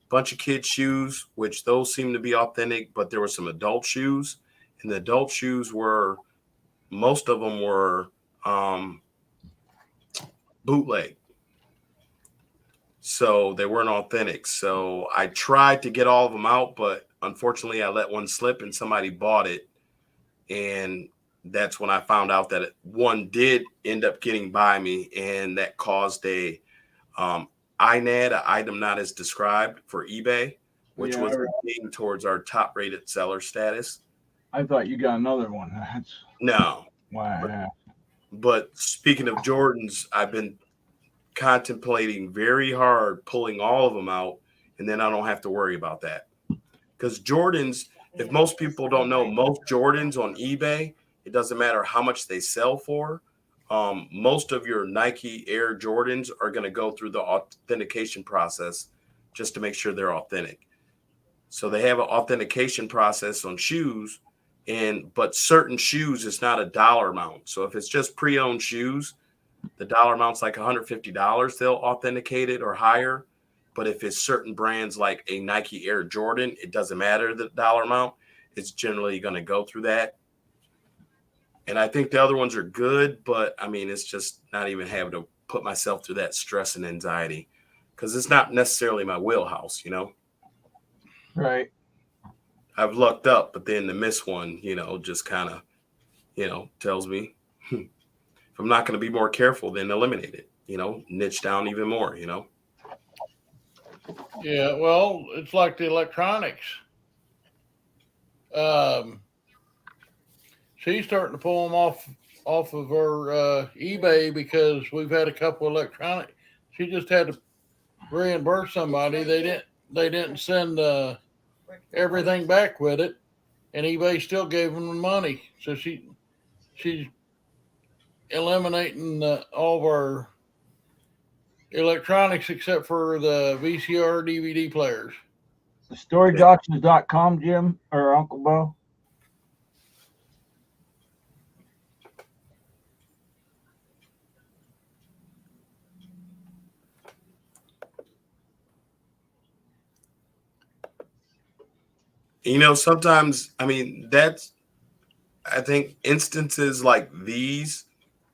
[SPEAKER 2] bunch of kids' shoes, which those seem to be authentic, but there were some adult shoes, and the adult shoes were, most of them were bootleg. So they weren't authentic. So I tried to get all of them out, but unfortunately I let one slip and somebody bought it. And that's when I found out that one did end up getting by me, and that caused a INAD, an item not as described, for eBay. which
[SPEAKER 4] Yeah,
[SPEAKER 2] was a thing towards our top rated seller status.
[SPEAKER 4] I thought you got another one. That's
[SPEAKER 2] No,
[SPEAKER 4] why I asked.
[SPEAKER 2] but speaking of Jordans, I've been contemplating very hard pulling all of them out, and then I don't have to worry about that. Because Jordans, if most people don't know, most Jordans on eBay, it doesn't matter how much they sell for. Most of your Nike Air Jordans are going to go through the authentication process just to make sure they're authentic. So they have an authentication process on shoes, but certain shoes it's not a dollar amount. So if it's just pre-owned shoes, the dollar amount's like $150. They'll authenticate it or higher. But if it's certain brands like a Nike Air Jordan, it doesn't matter the dollar amount. It's generally going to go through that. And I think the other ones are good, but I mean, it's just not even having to put myself through that stress and anxiety because it's not necessarily my wheelhouse, you know?
[SPEAKER 4] Right.
[SPEAKER 2] I've lucked up, but then the miss one, just kind of, tells me if I'm not going to be more careful, then eliminate it, niche down even more,
[SPEAKER 1] Yeah, well, it's like the electronics. She's starting to pull them off of her eBay because we've had a couple electronic. She just had to reimburse somebody. They didn't send everything back with it, and eBay still gave them the money. So she's eliminating all of our electronics except for the VCR DVD players.
[SPEAKER 4] StorageAuctions.com, Jim or Uncle Bo.
[SPEAKER 2] Sometimes, I mean, I think instances like these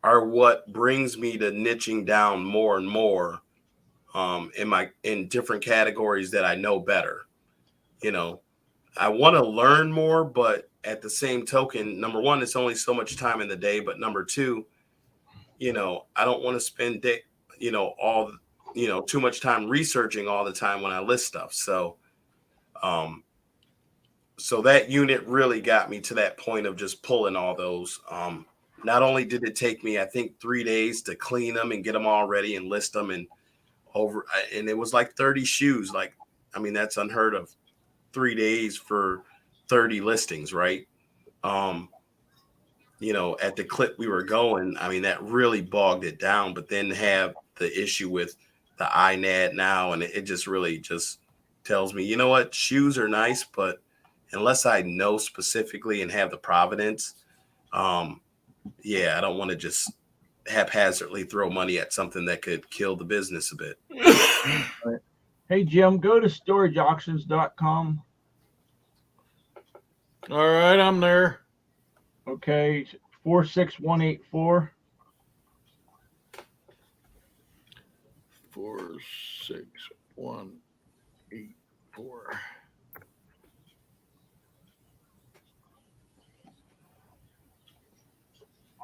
[SPEAKER 2] are what brings me to niching down more and more in different categories that I know better. I want to learn more, but at the same token, number one, it's only so much time in the day. But number two, I don't want to spend too much time researching all the time when I list stuff. So that unit really got me to that point of just pulling all those. Not only did it take me, I think, 3 days to clean them and get them all ready and list them and it was like 30 shoes. Like, I mean, that's unheard of. 3 days for 30 listings, right? At the clip we were going, I mean, that really bogged it down. But then have the issue with the INAD now, and it just really just tells me, you know what, shoes are nice, but unless I know specifically and have the provenance, I don't want to just haphazardly throw money at something that could kill the business a bit.
[SPEAKER 4] Right. Hey, Jim, go to StorageAuctions.com.
[SPEAKER 1] All right, I'm there.
[SPEAKER 4] Okay, 46184.
[SPEAKER 1] 46184.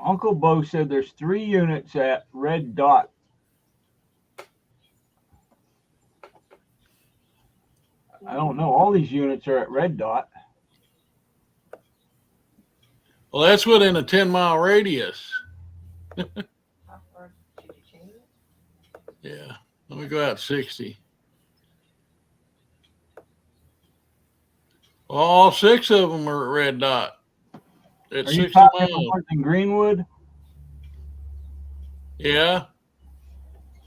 [SPEAKER 4] Uncle Bo said there's 3 units at Red Dot. I don't know. All these units are at Red Dot.
[SPEAKER 1] Well, that's within a 10-mile radius.
[SPEAKER 3] How far did you change it?
[SPEAKER 1] Yeah. Let me go out 60. All 6 of them are at Red Dot. It's
[SPEAKER 4] Are you
[SPEAKER 1] 60
[SPEAKER 4] talking the
[SPEAKER 1] miles.
[SPEAKER 4] ones in Greenwood?
[SPEAKER 1] Yeah.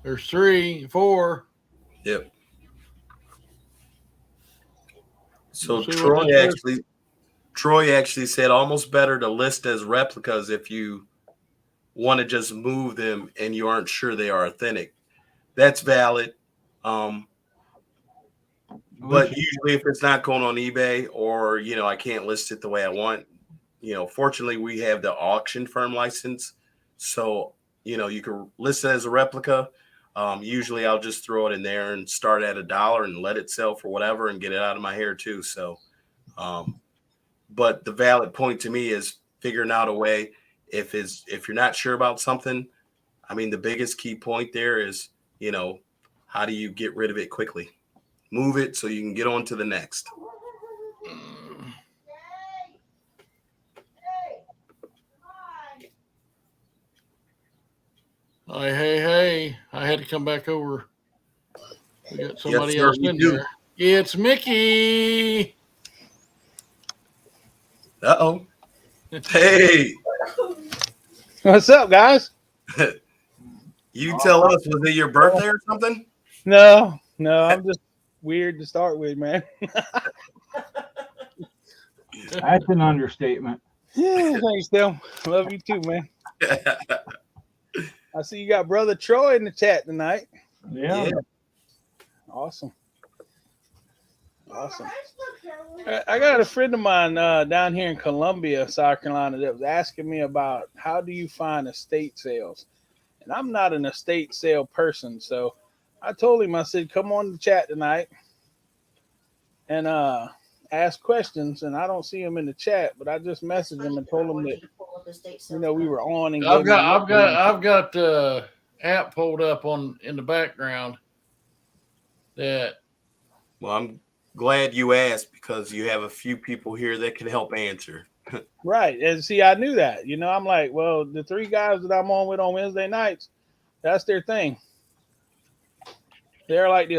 [SPEAKER 1] There's 3, 4.
[SPEAKER 2] Yep. So
[SPEAKER 1] Let's see what
[SPEAKER 2] Troy actually said almost better to list as replicas if you want to just move them and you aren't sure they are authentic. That's valid. But usually if it's not going on eBay or, I can't list it the way I want, fortunately we have the auction firm license. So, you can list it as a replica. Usually I'll just throw it in there and start at $1 and let it sell for whatever and get it out of my hair too. So, but the valid point to me is figuring out a way if you're not sure about something. I mean, the biggest key point there is, how do you get rid of it quickly? move it so you can get on to the next.
[SPEAKER 1] Hey, I had to come back over. We got somebody
[SPEAKER 2] sir,
[SPEAKER 1] else
[SPEAKER 2] we
[SPEAKER 1] in
[SPEAKER 2] do.
[SPEAKER 1] here. It's Mickey.
[SPEAKER 2] Uh-oh. Hey,
[SPEAKER 5] What's up, guys?
[SPEAKER 2] you tell us, was it your birthday or something?
[SPEAKER 5] No, I'm just weird to start with, man.
[SPEAKER 4] That's an understatement.
[SPEAKER 5] Yeah, thanks, Tim. Love you too, man. I see you got brother Troy in the chat tonight.
[SPEAKER 4] Yeah.
[SPEAKER 5] Awesome. I got a friend of mine down here in Columbia, South Carolina, that was asking me about how do you find estate sales, and I'm not an estate sale person, so I told him, I said, come on the chat tonight and ask questions, and I don't see him in the chat, but I just messaged him and told him that we were on and
[SPEAKER 1] I've got the app pulled up in the background. That.
[SPEAKER 2] Well, I'm glad you asked because you have a few people here that can help answer.
[SPEAKER 5] Right. And see, I knew that. I'm like, well, the 3 guys that I'm on with on Wednesday nights, that's their thing. They're like the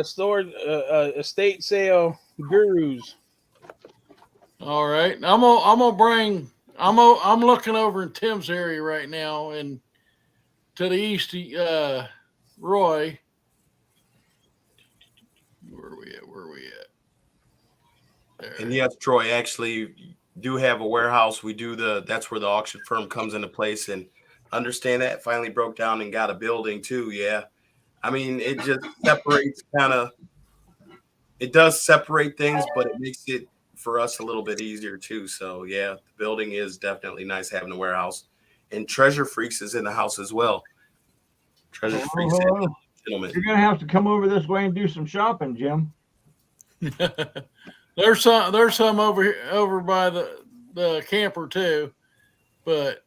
[SPEAKER 5] estate sale gurus.
[SPEAKER 1] All right. I'm looking over in Tim's area right now, and to the east, Roy. Where are we at? There.
[SPEAKER 2] And yes, Troy, actually do have a warehouse. That's where the auction firm comes into place, and understand that finally broke down and got a building too. Yeah. I mean, it just separates it does separate things, but it makes it for us a little bit easier too. So yeah, the building is definitely nice having a warehouse, and Treasure Freaks is in the house as well. Treasure Freaks, gentlemen.
[SPEAKER 4] You're gonna have to come over this way and do some shopping, Jim.
[SPEAKER 1] There's some over by the camper too, but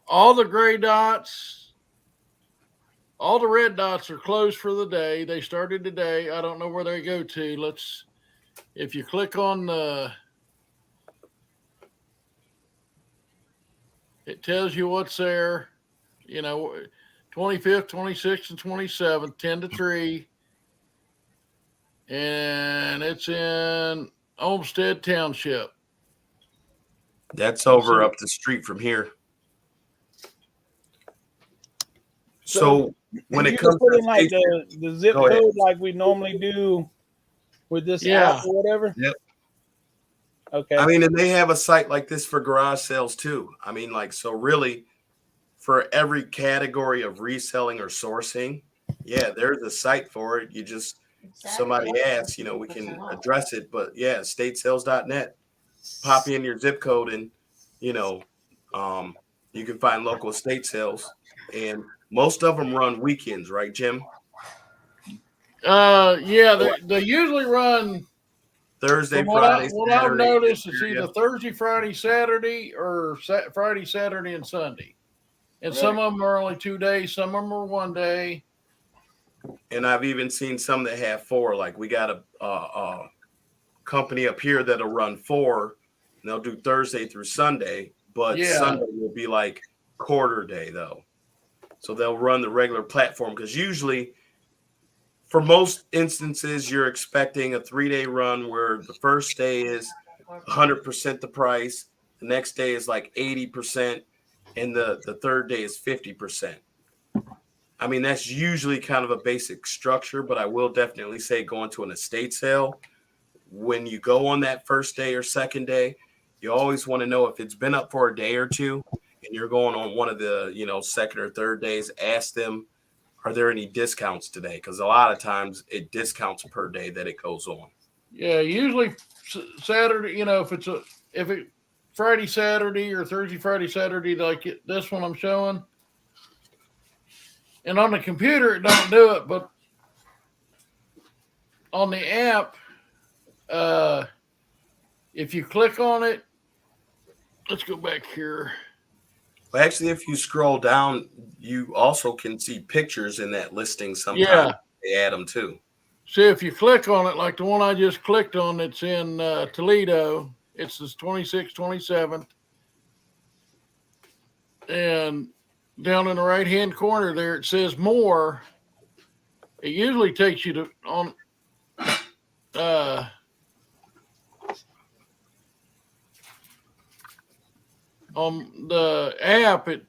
[SPEAKER 1] all the gray dots, all the red dots are closed for the day. They started today. I don't know where they go to. If you click on it tells you what's there. 25th, 26th, and 27th, 10 to 3. And it's in Olmsted Township.
[SPEAKER 2] That's over up the street from here. So when it comes
[SPEAKER 5] to
[SPEAKER 2] like
[SPEAKER 5] the zip code like we normally do with this app or whatever?
[SPEAKER 2] Yep.
[SPEAKER 5] Okay.
[SPEAKER 2] I mean, and they have a site like this for garage sales too. I mean, so really for every category of reselling or sourcing, yeah, there's a site for it. You just somebody asks, we can address it. But yeah, statesales.net. Pop in your zip code and you can find local estate sales, and most of them run weekends, right, Jim?
[SPEAKER 1] Yeah, they usually run
[SPEAKER 2] Thursday,
[SPEAKER 1] Friday,
[SPEAKER 2] Friday.
[SPEAKER 1] What I've noticed, it's either Thursday, Friday, Saturday, or Friday, Saturday, and Sunday. And some of them are only 2 days. Some of them are 1 day.
[SPEAKER 2] And I've even seen some that have 4. Like we got a company up here that'll run 4. And they'll do Thursday through Sunday, but Sunday will be like quarter day though. So they'll run the regular platform because usually, for most instances, you're expecting a 3-day run where the first day is 100% the price, the next day is like 80%, and the third day is 50%. I mean, that's usually kind of a basic structure, but I will definitely say going to an estate sale, when you go on that first day or second day, you always want to know if it's been up for a day or two and you're going on one of the, second or third days, ask them, are there any discounts today? Because a lot of times it discounts per day that it goes on.
[SPEAKER 1] Yeah, usually Saturday, if it Friday, Saturday, or Thursday, Friday, Saturday, like this one I'm showing. And on the computer, it don't do it, but on the app, if you click on it, let's go back here.
[SPEAKER 2] Well, actually, if you scroll down, you also can see pictures in that listing sometimes.
[SPEAKER 1] Yeah.
[SPEAKER 2] They add them too.
[SPEAKER 1] See, if you click on it, like the one I just clicked on that's in Toledo, it's this 26, 27th. And down in the right hand corner there, it says more. It usually takes you to uh, on the app. It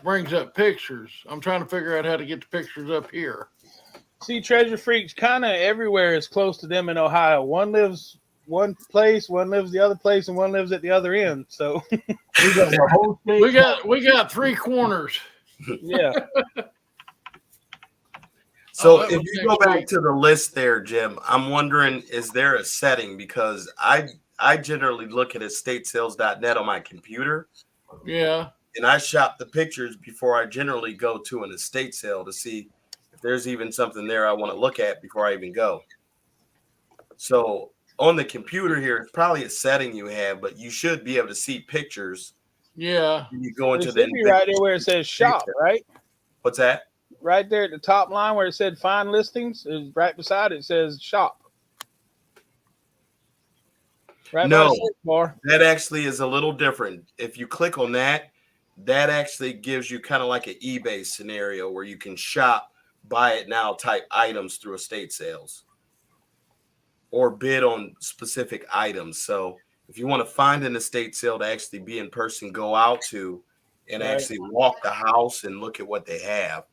[SPEAKER 1] brings up pictures. I'm trying to figure out how to get the pictures up here.
[SPEAKER 5] See, Treasure Freaks kind of everywhere is close to them in Ohio. One lives one place, one lives the other place, and one lives at the other end. So
[SPEAKER 4] We got the whole state.
[SPEAKER 1] We got three corners.
[SPEAKER 5] yeah,
[SPEAKER 2] So
[SPEAKER 1] that
[SPEAKER 2] if
[SPEAKER 1] was
[SPEAKER 2] you
[SPEAKER 1] next
[SPEAKER 2] go back
[SPEAKER 1] week.
[SPEAKER 2] to the list there, Jim, I'm wondering, is there a setting? Because I generally look at estatesales.net on my computer,
[SPEAKER 1] Yeah.
[SPEAKER 2] and I shop the pictures before I generally go to an estate sale to see if there's even something there I want to look at before I even go. So on the computer here, it's probably a setting you have, but you should be able to see pictures
[SPEAKER 1] Yeah.
[SPEAKER 2] when you go
[SPEAKER 5] it
[SPEAKER 2] into the
[SPEAKER 5] should be right there where it says shop, right?
[SPEAKER 2] What's that?
[SPEAKER 5] Right there at the top line where it said find listings is right beside it says shop. Right by
[SPEAKER 2] No.
[SPEAKER 5] the search bar.
[SPEAKER 2] That actually is a little different. If you click on that, that actually gives you kind of like an eBay scenario where you can shop, buy it now type items through estate sales or bid on specific items. So if you want to find an estate sale to actually be in person, go out to and
[SPEAKER 5] Right.
[SPEAKER 2] actually walk the house and look at what they have.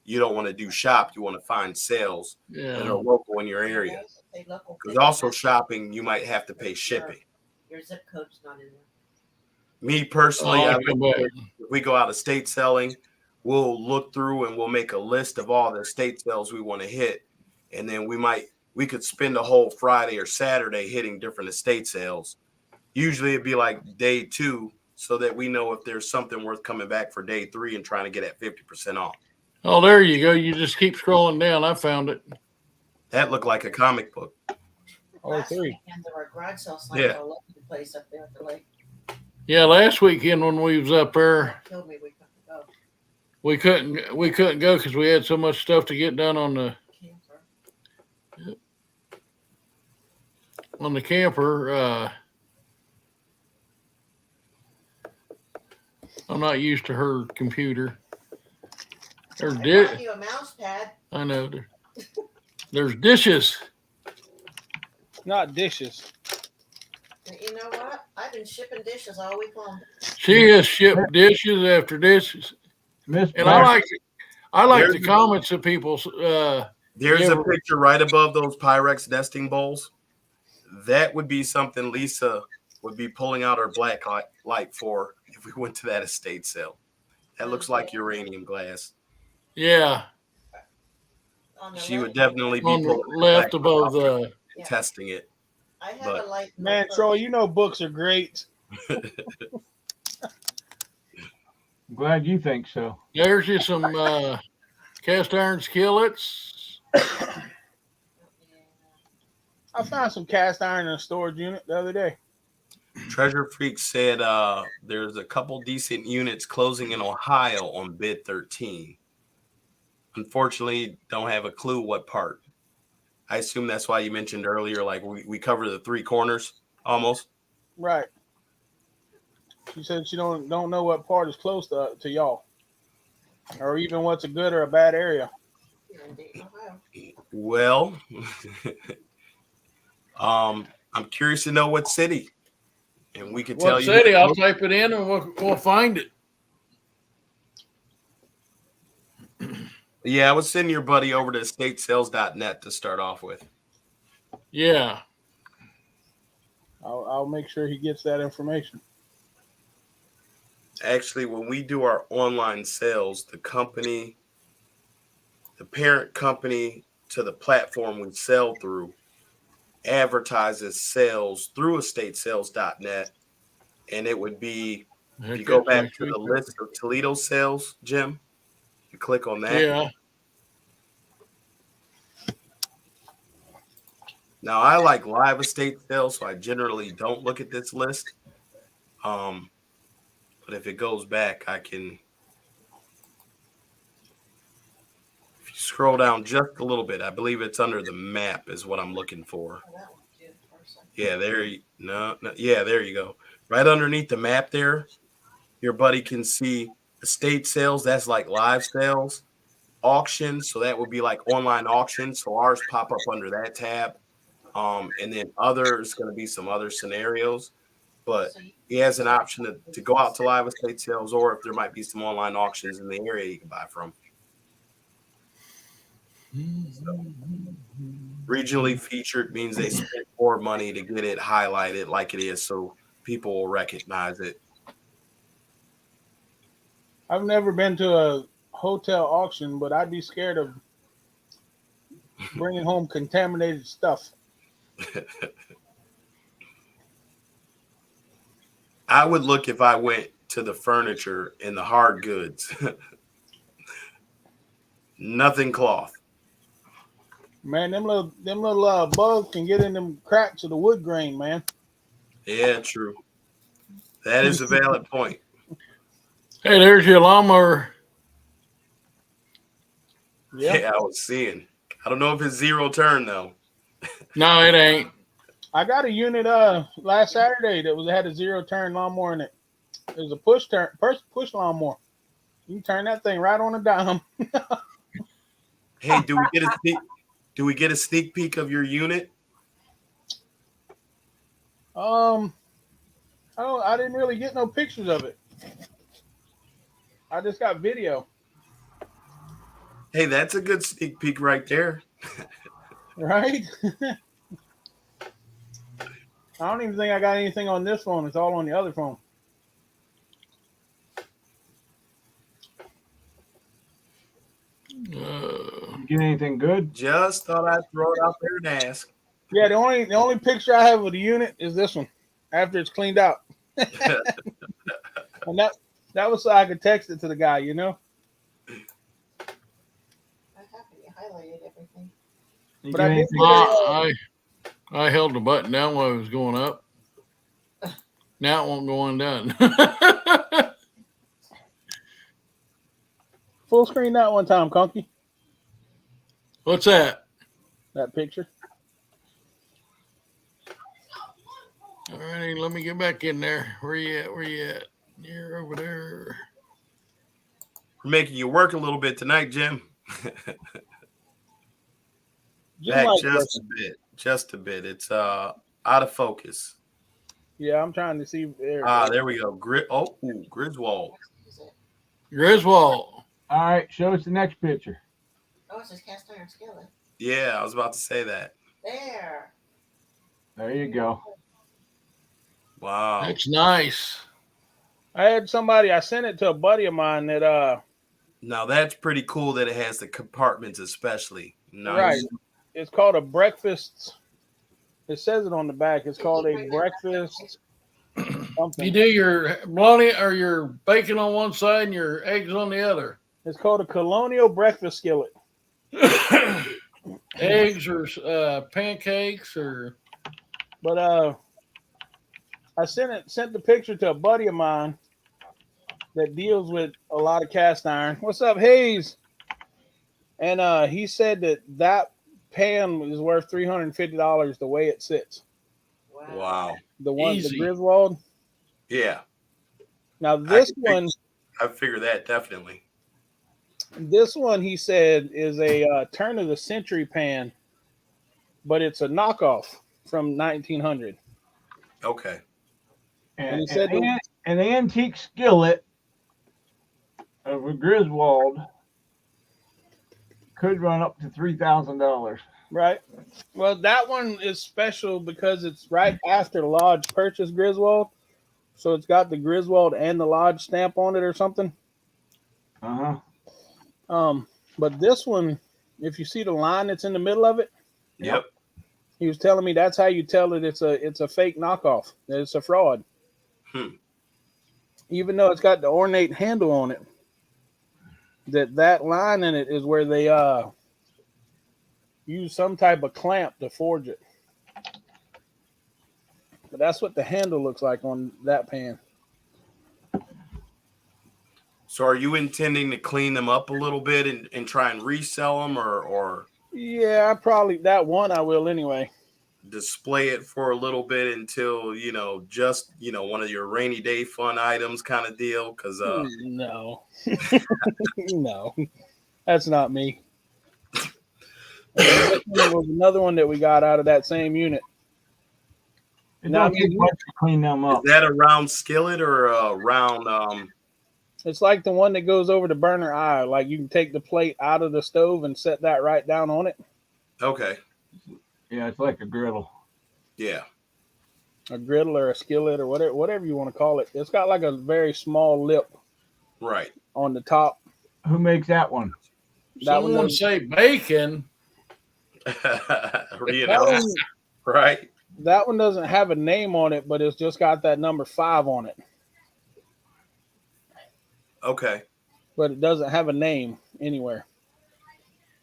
[SPEAKER 2] You don't want to do shop. You want to find sales that
[SPEAKER 1] Yeah.
[SPEAKER 2] are local in your area. Because also shopping, you might have to pay shipping.
[SPEAKER 3] Your zip code's not in there.
[SPEAKER 2] Me personally,
[SPEAKER 1] Oh,
[SPEAKER 2] I
[SPEAKER 1] I'll come
[SPEAKER 2] look
[SPEAKER 1] back.
[SPEAKER 2] at- if we go out estate selling, we'll look through and we'll make a list of all the estate sales we want to hit. And then we could spend a whole Friday or Saturday hitting different estate sales. Usually it'd be like day 2 so that we know if there's something worth coming back for day 3 and trying to get at 50% off.
[SPEAKER 1] Oh, there you go. You just keep scrolling down. I found it.
[SPEAKER 2] That looked like a comic book.
[SPEAKER 5] Or
[SPEAKER 3] Last
[SPEAKER 5] 3.
[SPEAKER 3] weekend there were garage sale signs
[SPEAKER 2] Yeah.
[SPEAKER 3] all over the place up there at the lake.
[SPEAKER 1] Yeah, last weekend when we was up there,
[SPEAKER 3] That killed me. We couldn't go.
[SPEAKER 1] we couldn't go because we had so much stuff to get done on the camper. I'm not used to her computer.
[SPEAKER 3] I bought you a mouse pad.
[SPEAKER 1] I know. There's dishes.
[SPEAKER 5] Not dishes.
[SPEAKER 3] And you know what? I've been shipping dishes all week long.
[SPEAKER 1] She has shipped dishes after dishes,
[SPEAKER 4] Miss
[SPEAKER 1] and
[SPEAKER 4] Black,
[SPEAKER 1] I like
[SPEAKER 2] There's
[SPEAKER 1] the
[SPEAKER 2] the-
[SPEAKER 1] comments of people.
[SPEAKER 2] There's
[SPEAKER 1] Yeah,
[SPEAKER 2] a picture right above those Pyrex nesting bowls. That would be something Lisa would be pulling out her black light for if we went to that estate sale. That looks like uranium glass.
[SPEAKER 1] Yeah,
[SPEAKER 3] On the
[SPEAKER 2] She would
[SPEAKER 3] left,
[SPEAKER 2] definitely be
[SPEAKER 1] on the
[SPEAKER 2] pulling her
[SPEAKER 1] left
[SPEAKER 2] black
[SPEAKER 1] above
[SPEAKER 2] light
[SPEAKER 1] the.
[SPEAKER 2] and testing it.
[SPEAKER 3] I have
[SPEAKER 2] but-
[SPEAKER 3] a light. in my
[SPEAKER 5] Man,
[SPEAKER 3] purse.
[SPEAKER 5] Troy, you know books are great.
[SPEAKER 4] I'm glad you think so.
[SPEAKER 1] There's you some cast iron skillets.
[SPEAKER 3] Yeah.
[SPEAKER 5] I found some cast iron in a storage unit the other day.
[SPEAKER 2] Treasure Freak said there's a couple decent units closing in Ohio on bid 13. Unfortunately, don't have a clue what part. I assume that's why you mentioned earlier, like we cover the 3 corners almost.
[SPEAKER 5] Right. She said she don't know what part is close to y'all, or even what's a good or a bad area.
[SPEAKER 3] Here in Dayton, Ohio.
[SPEAKER 2] Well, I'm curious to know what city, and we can tell
[SPEAKER 1] What
[SPEAKER 2] you.
[SPEAKER 1] city? I'll type it in and we'll find it.
[SPEAKER 2] Yeah, I would send your buddy over to estatesales.net to start off with.
[SPEAKER 1] Yeah.
[SPEAKER 5] I'll make sure he gets that information.
[SPEAKER 2] Actually, when we do our online sales, the parent company to the platform we sell through advertises sales through estatesales.net. And it would be, if you go back to the list of Toledo sales, Jim, you click on that.
[SPEAKER 1] Yeah.
[SPEAKER 2] Now, I like live estate sales, so I generally don't look at this list. But if it goes back, I can. If you Scroll down just a little bit. I believe it's under the map is what I'm looking for.
[SPEAKER 3] Oh, that one too, person.
[SPEAKER 2] Yeah, there you no, yeah, there you go. Right underneath the map there, your buddy can see estate sales. That's like live sales, auctions. So that would be like online auctions. So ours pop up under that tab. And then others going to be some other scenarios. But
[SPEAKER 3] So you,
[SPEAKER 2] he has an option to go out to live estate sales, or if there might be some online auctions in the area you can buy from. So, regionally featured means they spent more money to get it highlighted like it is, so people will recognize it.
[SPEAKER 5] I've never been to a hotel auction, but I'd be scared of bringing home contaminated stuff.
[SPEAKER 2] I would look if I went to the furniture and the hard goods. Nothing cloth.
[SPEAKER 5] Man, them little bugs can get in them cracks of the wood grain, man.
[SPEAKER 2] Yeah, true. That is a valid point.
[SPEAKER 1] Hey, there's your lawnmower.
[SPEAKER 2] Yeah, I was seeing. I don't know if it's zero turn though.
[SPEAKER 1] No, it ain't.
[SPEAKER 5] I got a unit last Saturday that had a 0-turn lawnmower in it. It was a push lawnmower. You can turn that thing right on a dime.
[SPEAKER 2] Hey, do we get a sneak peek of your unit?
[SPEAKER 5] I didn't really get no pictures of it. I just got video.
[SPEAKER 2] Hey, that's a good sneak peek right there.
[SPEAKER 5] Right? I don't even think I got anything on this phone. It's all on the other phone.
[SPEAKER 4] You get anything good?
[SPEAKER 2] Just thought I'd throw it out there and ask.
[SPEAKER 5] Yeah, the only picture I have of the unit is this one after it's cleaned out. And that was so I could text it to the guy, you know?
[SPEAKER 3] I'm happy you highlighted everything.
[SPEAKER 4] You
[SPEAKER 5] But
[SPEAKER 4] get
[SPEAKER 5] I did
[SPEAKER 4] anything?
[SPEAKER 1] I held the button down while it was going up. Now it won't go undone.
[SPEAKER 5] Full screen that one time, Conky.
[SPEAKER 1] What's that?
[SPEAKER 5] That picture.
[SPEAKER 1] All righty, let me get back in there. Where you at? You're over there.
[SPEAKER 2] We're making you work a little bit tonight, Jim. Back just a bit. It's out of focus.
[SPEAKER 5] Yeah, I'm trying to see.
[SPEAKER 2] There we go. Griswold.
[SPEAKER 3] Is it?
[SPEAKER 1] Griswold.
[SPEAKER 4] All right, show us the next picture.
[SPEAKER 3] Oh, it's a cast iron skillet.
[SPEAKER 2] Yeah, I was about to say that.
[SPEAKER 3] There.
[SPEAKER 4] There you go.
[SPEAKER 2] Wow.
[SPEAKER 1] That's nice.
[SPEAKER 5] I had somebody. I sent it to a buddy of mine that
[SPEAKER 2] Now that's pretty cool that it has the compartments, especially. Nice.
[SPEAKER 5] Right. It's called a breakfast. It says it on the back. It's called a breakfast something.
[SPEAKER 1] You do your bologna or your bacon on one side and your eggs on the other.
[SPEAKER 5] It's called a colonial breakfast skillet.
[SPEAKER 1] Eggs or pancakes or.
[SPEAKER 5] But I sent the picture to a buddy of mine that deals with a lot of cast iron. What's up, Hayes? And he said that pan is worth $350 the way it sits.
[SPEAKER 2] Wow.
[SPEAKER 5] The one,
[SPEAKER 1] Easy.
[SPEAKER 5] the Griswold.
[SPEAKER 2] Yeah.
[SPEAKER 5] Now this
[SPEAKER 2] I figure that definitely.
[SPEAKER 5] This one, he said, is a turn of the century pan, but it's a knockoff from 1900.
[SPEAKER 2] Okay.
[SPEAKER 5] And he said
[SPEAKER 4] an antique skillet of a Griswold could run up to $3,000.
[SPEAKER 5] Right. Well, that one is special because it's right after Lodge purchased Griswold. So it's got the Griswold and the Lodge stamp on it or something.
[SPEAKER 4] Uh-huh.
[SPEAKER 5] But this one, if you see the line that's in the middle of it,
[SPEAKER 2] Yep.
[SPEAKER 5] he was telling me that's how you tell it it's a fake knockoff. That it's a fraud. Even though it's got the ornate handle on it, that line in it is where they use some type of clamp to forge it. But that's what the handle looks like on that pan.
[SPEAKER 2] So are you intending to clean them up a little bit and try and resell them or
[SPEAKER 5] Yeah, probably that one I will anyway.
[SPEAKER 2] display it for a little bit until, just, one of your rainy day fun items kind of deal? Because
[SPEAKER 5] No, no, that's not me. And then this one was another one that we got out of that same unit.
[SPEAKER 4] It
[SPEAKER 5] Now, I
[SPEAKER 4] don't take
[SPEAKER 5] mean,
[SPEAKER 4] much to clean them
[SPEAKER 2] is
[SPEAKER 4] up.
[SPEAKER 2] that a round skillet or a round
[SPEAKER 5] it's like the one that goes over the burner eye. Like you can take the plate out of the stove and set that right down on it.
[SPEAKER 2] okay.
[SPEAKER 4] Yeah, it's like a griddle.
[SPEAKER 2] Yeah.
[SPEAKER 5] A griddle or a skillet or whatever you want to call it. It's got like a very small lip
[SPEAKER 2] Right.
[SPEAKER 5] on the top.
[SPEAKER 4] Who makes that one?
[SPEAKER 5] That one
[SPEAKER 1] Someone
[SPEAKER 5] doesn't-
[SPEAKER 1] say bacon.
[SPEAKER 2] Right.
[SPEAKER 5] That one doesn't have a name on it, but it's just got that number 5 on it.
[SPEAKER 2] Okay.
[SPEAKER 5] But it doesn't have a name anywhere.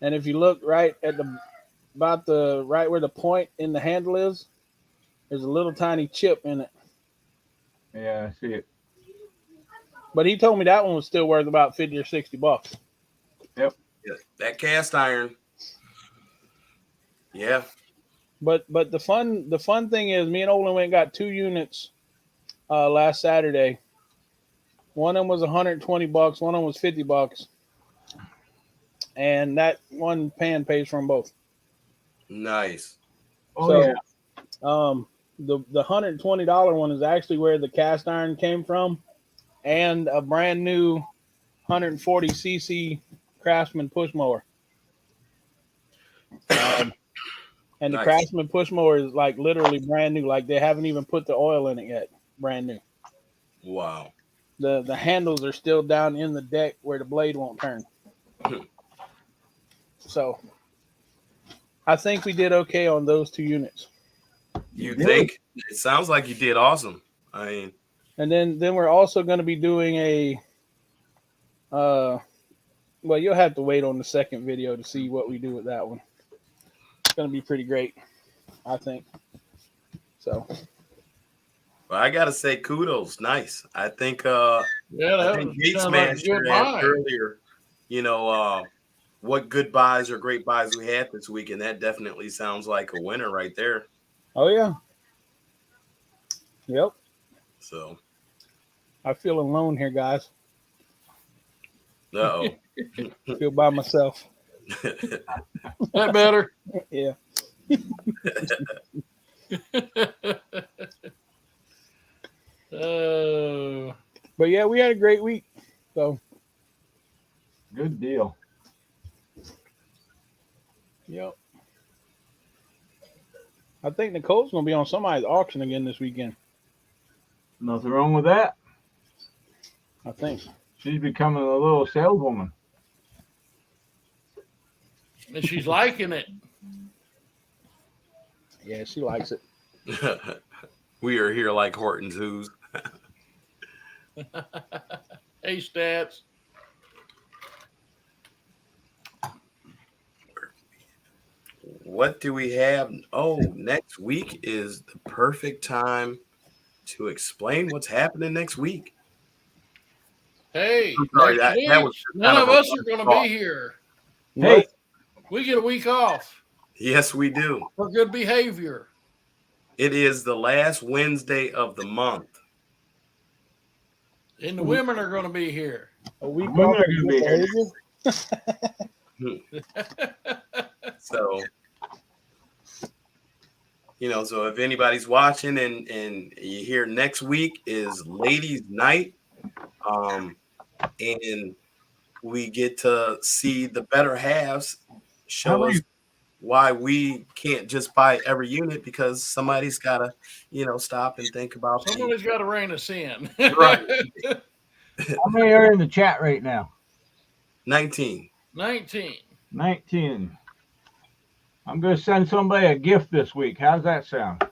[SPEAKER 5] And if you look right at right where the point in the handle is, there's a little tiny chip in it.
[SPEAKER 4] Yeah, I see it.
[SPEAKER 5] But he told me that one was still worth about $50 or $60.
[SPEAKER 2] Yeah, that cast iron. Yeah.
[SPEAKER 5] But the fun thing is, me and Olin went and got 2 units last Saturday. One of them was $120, one of them was $50, and that one pan pays for them both.
[SPEAKER 2] Nice.
[SPEAKER 4] Oh
[SPEAKER 5] So,
[SPEAKER 4] yeah.
[SPEAKER 5] The $120 one is actually where the cast iron came from, and a brand new 140cc Craftsman push mower. And the
[SPEAKER 2] Nice.
[SPEAKER 5] Craftsman push mower is like literally brand new. Like they haven't even put the oil in it yet. Brand new.
[SPEAKER 2] Wow.
[SPEAKER 5] The handles are still down in the deck where the blade won't turn. So I think we did okay on those 2 units.
[SPEAKER 2] You think? It sounds like you did awesome. I mean,
[SPEAKER 5] And then we're also going to be doing a well, you'll have to wait on the second video to see what we do with that one. It's going to be pretty great, I think. So,
[SPEAKER 2] well, I gotta say kudos. Nice. I think
[SPEAKER 1] Yeah,
[SPEAKER 2] I
[SPEAKER 1] that
[SPEAKER 2] think
[SPEAKER 1] was,
[SPEAKER 2] Gates
[SPEAKER 1] sounded like a
[SPEAKER 2] Master
[SPEAKER 1] good
[SPEAKER 2] asked
[SPEAKER 1] buy.
[SPEAKER 2] earlier, what good buys or great buys we had this week, and that definitely sounds like a winner right there.
[SPEAKER 5] oh yeah. Yep.
[SPEAKER 2] So
[SPEAKER 5] I feel alone here, guys.
[SPEAKER 2] uh-oh.
[SPEAKER 5] I feel by myself.
[SPEAKER 1] That better.
[SPEAKER 5] Yeah.
[SPEAKER 1] Oh,
[SPEAKER 5] But yeah, we had a great week. So,
[SPEAKER 4] Good deal.
[SPEAKER 5] yep. I think Nicole's going to be on somebody's auction again this weekend.
[SPEAKER 4] Nothing wrong with that.
[SPEAKER 5] I think.
[SPEAKER 4] She's becoming a little saleswoman.
[SPEAKER 1] and she's liking it.
[SPEAKER 5] Yeah, she likes it.
[SPEAKER 2] We are here like Horton's Who's.
[SPEAKER 1] Hey, stats.
[SPEAKER 2] What do we have? Oh, next week is the perfect time to explain what's happening next week.
[SPEAKER 1] Hey,
[SPEAKER 2] I'm sorry,
[SPEAKER 1] next
[SPEAKER 2] that
[SPEAKER 1] week,
[SPEAKER 2] was
[SPEAKER 1] none
[SPEAKER 2] kind
[SPEAKER 1] of
[SPEAKER 2] of a
[SPEAKER 1] us are going to
[SPEAKER 2] thought.
[SPEAKER 1] be here.
[SPEAKER 4] Hey,
[SPEAKER 1] We get a week off
[SPEAKER 2] Yes, we do.
[SPEAKER 1] for good behavior.
[SPEAKER 2] It is the last Wednesday of the month.
[SPEAKER 1] And the women are going to be here.
[SPEAKER 5] A week
[SPEAKER 4] Women
[SPEAKER 5] off
[SPEAKER 4] are
[SPEAKER 5] of
[SPEAKER 4] gonna
[SPEAKER 5] good
[SPEAKER 4] be here.
[SPEAKER 5] behavior?
[SPEAKER 2] So, so if anybody's watching and you hear next week is ladies' night, and we get to see the better halves show us why we can't just buy every unit, because somebody's got to, stop and think about
[SPEAKER 1] Somebody's got to rein us in.
[SPEAKER 2] Right.
[SPEAKER 4] How many are in the chat right now?
[SPEAKER 2] 19.
[SPEAKER 1] 19.
[SPEAKER 4] 19. I'm going to send somebody a gift this week. How's that sound?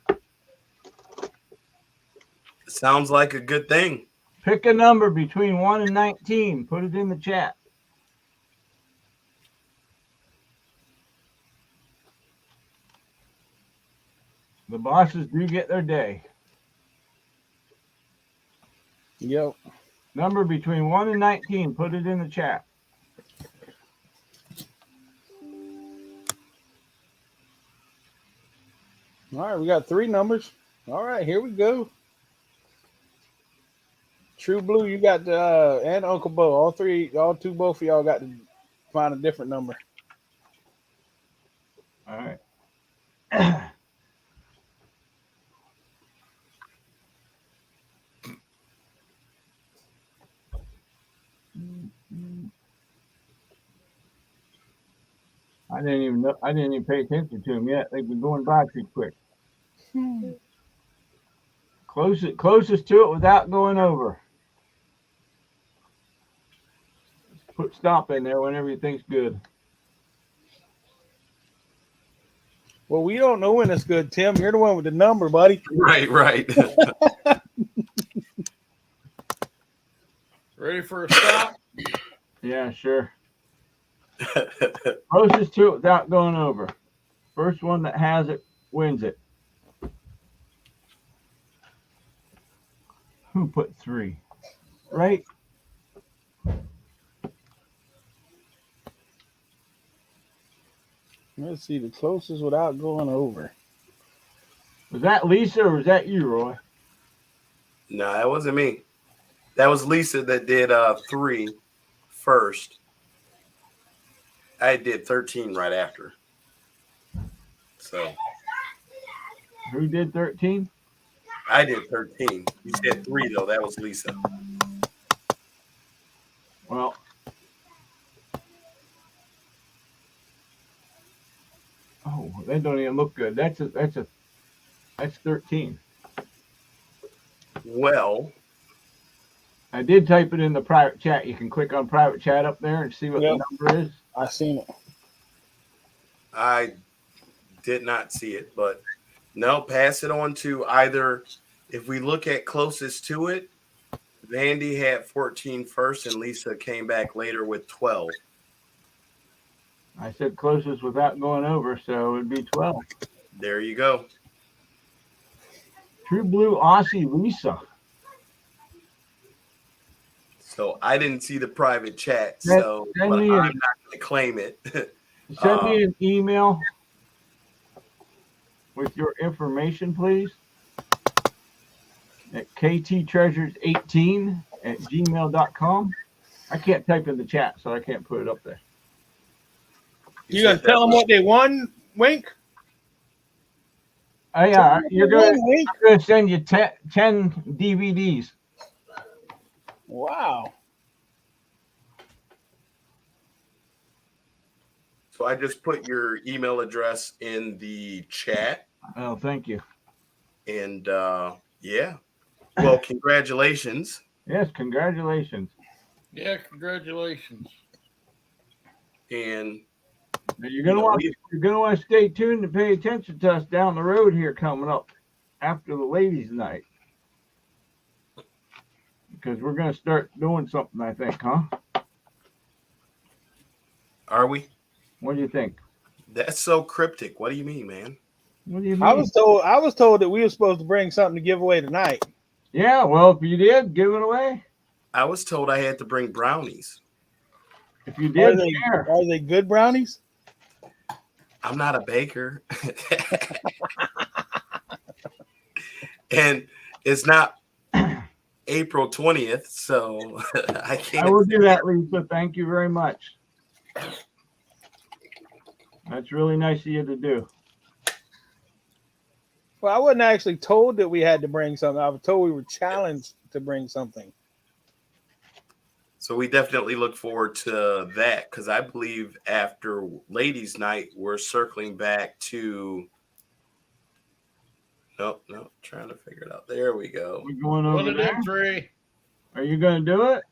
[SPEAKER 2] Sounds like a good thing.
[SPEAKER 4] Pick a number between 1 and 19. Put it in the chat. The bosses do get their day.
[SPEAKER 5] Yep.
[SPEAKER 4] Number between 1 and 19. Put it in the chat.
[SPEAKER 5] All right, we got 3 numbers. All right, here we go. True Blue, you got the and Uncle Bo. Both of y'all got to find a different number.
[SPEAKER 4] All right. I didn't even pay attention to them yet. They've been going by too quick. Closest to it without going over. Put stop in there whenever you think's good.
[SPEAKER 5] Well, we don't know when it's good, Tim. You're the one with the number, buddy.
[SPEAKER 2] Right.
[SPEAKER 1] Ready for a stop?
[SPEAKER 4] Yeah, sure. Closest to it without going over. First one that has it wins it. Who put 3? Right?
[SPEAKER 5] Let's see the closest without going over.
[SPEAKER 4] Was that Lisa or was that you, Roy?
[SPEAKER 2] No, that wasn't me. That was Lisa that did 3 first. I did 13 right after. So
[SPEAKER 4] Who did 13?
[SPEAKER 2] I did 13. You said 3 though. That was Lisa.
[SPEAKER 4] Well, oh, that don't even look good. That's 13.
[SPEAKER 2] Well,
[SPEAKER 4] I did type it in the private chat. You can click on private chat up there and see what the number is.
[SPEAKER 5] I seen it.
[SPEAKER 2] I did not see it, but no, pass it on to either. If we look at closest to it, Vandy had 14 first and Lisa came back later with 12.
[SPEAKER 4] I said closest without going over, so it would be 12.
[SPEAKER 2] There you go.
[SPEAKER 4] True Blue Aussie Lisa.
[SPEAKER 2] So I didn't see the private chat, so
[SPEAKER 4] Send
[SPEAKER 2] but
[SPEAKER 4] me
[SPEAKER 2] I'm not going to claim it.
[SPEAKER 4] Send me an email with your information, please, at kttreasures18@gmail.com. I can't type in the chat, so I can't put it up there.
[SPEAKER 5] You gonna tell them what they won, Wink?
[SPEAKER 4] Oh yeah, I'm gonna send you 10 DVDs.
[SPEAKER 5] Wow.
[SPEAKER 2] So I just put your email address in the chat.
[SPEAKER 4] Oh, thank you.
[SPEAKER 2] And yeah. Well, congratulations.
[SPEAKER 4] Yes, congratulations.
[SPEAKER 1] Yeah, congratulations.
[SPEAKER 2] And
[SPEAKER 4] You're gonna want to stay tuned and pay attention to us down the road here coming up after the ladies' night. Because we're gonna start doing something, I think, huh?
[SPEAKER 2] Are we?
[SPEAKER 4] What do you think?
[SPEAKER 2] That's so cryptic. What do you mean, man?
[SPEAKER 4] What do you mean?
[SPEAKER 5] I was told that we were supposed to bring something to give away tonight.
[SPEAKER 4] Yeah, well, if you did, give it away.
[SPEAKER 2] I was told I had to bring brownies.
[SPEAKER 4] If you did,
[SPEAKER 5] Are they good brownies?
[SPEAKER 2] I'm not a baker. And it's not April 20th, so I can't.
[SPEAKER 4] I will do that, Lisa. Thank you very much. That's really nice of you to do.
[SPEAKER 5] Well, I wasn't actually told that we had to bring something. I was told we were challenged to bring something.
[SPEAKER 2] So we definitely look forward to that because I believe after ladies' night, we're circling back to. Nope, trying to figure it out. There we go.
[SPEAKER 4] We're going over there.
[SPEAKER 1] 3.
[SPEAKER 4] Are you going to do it?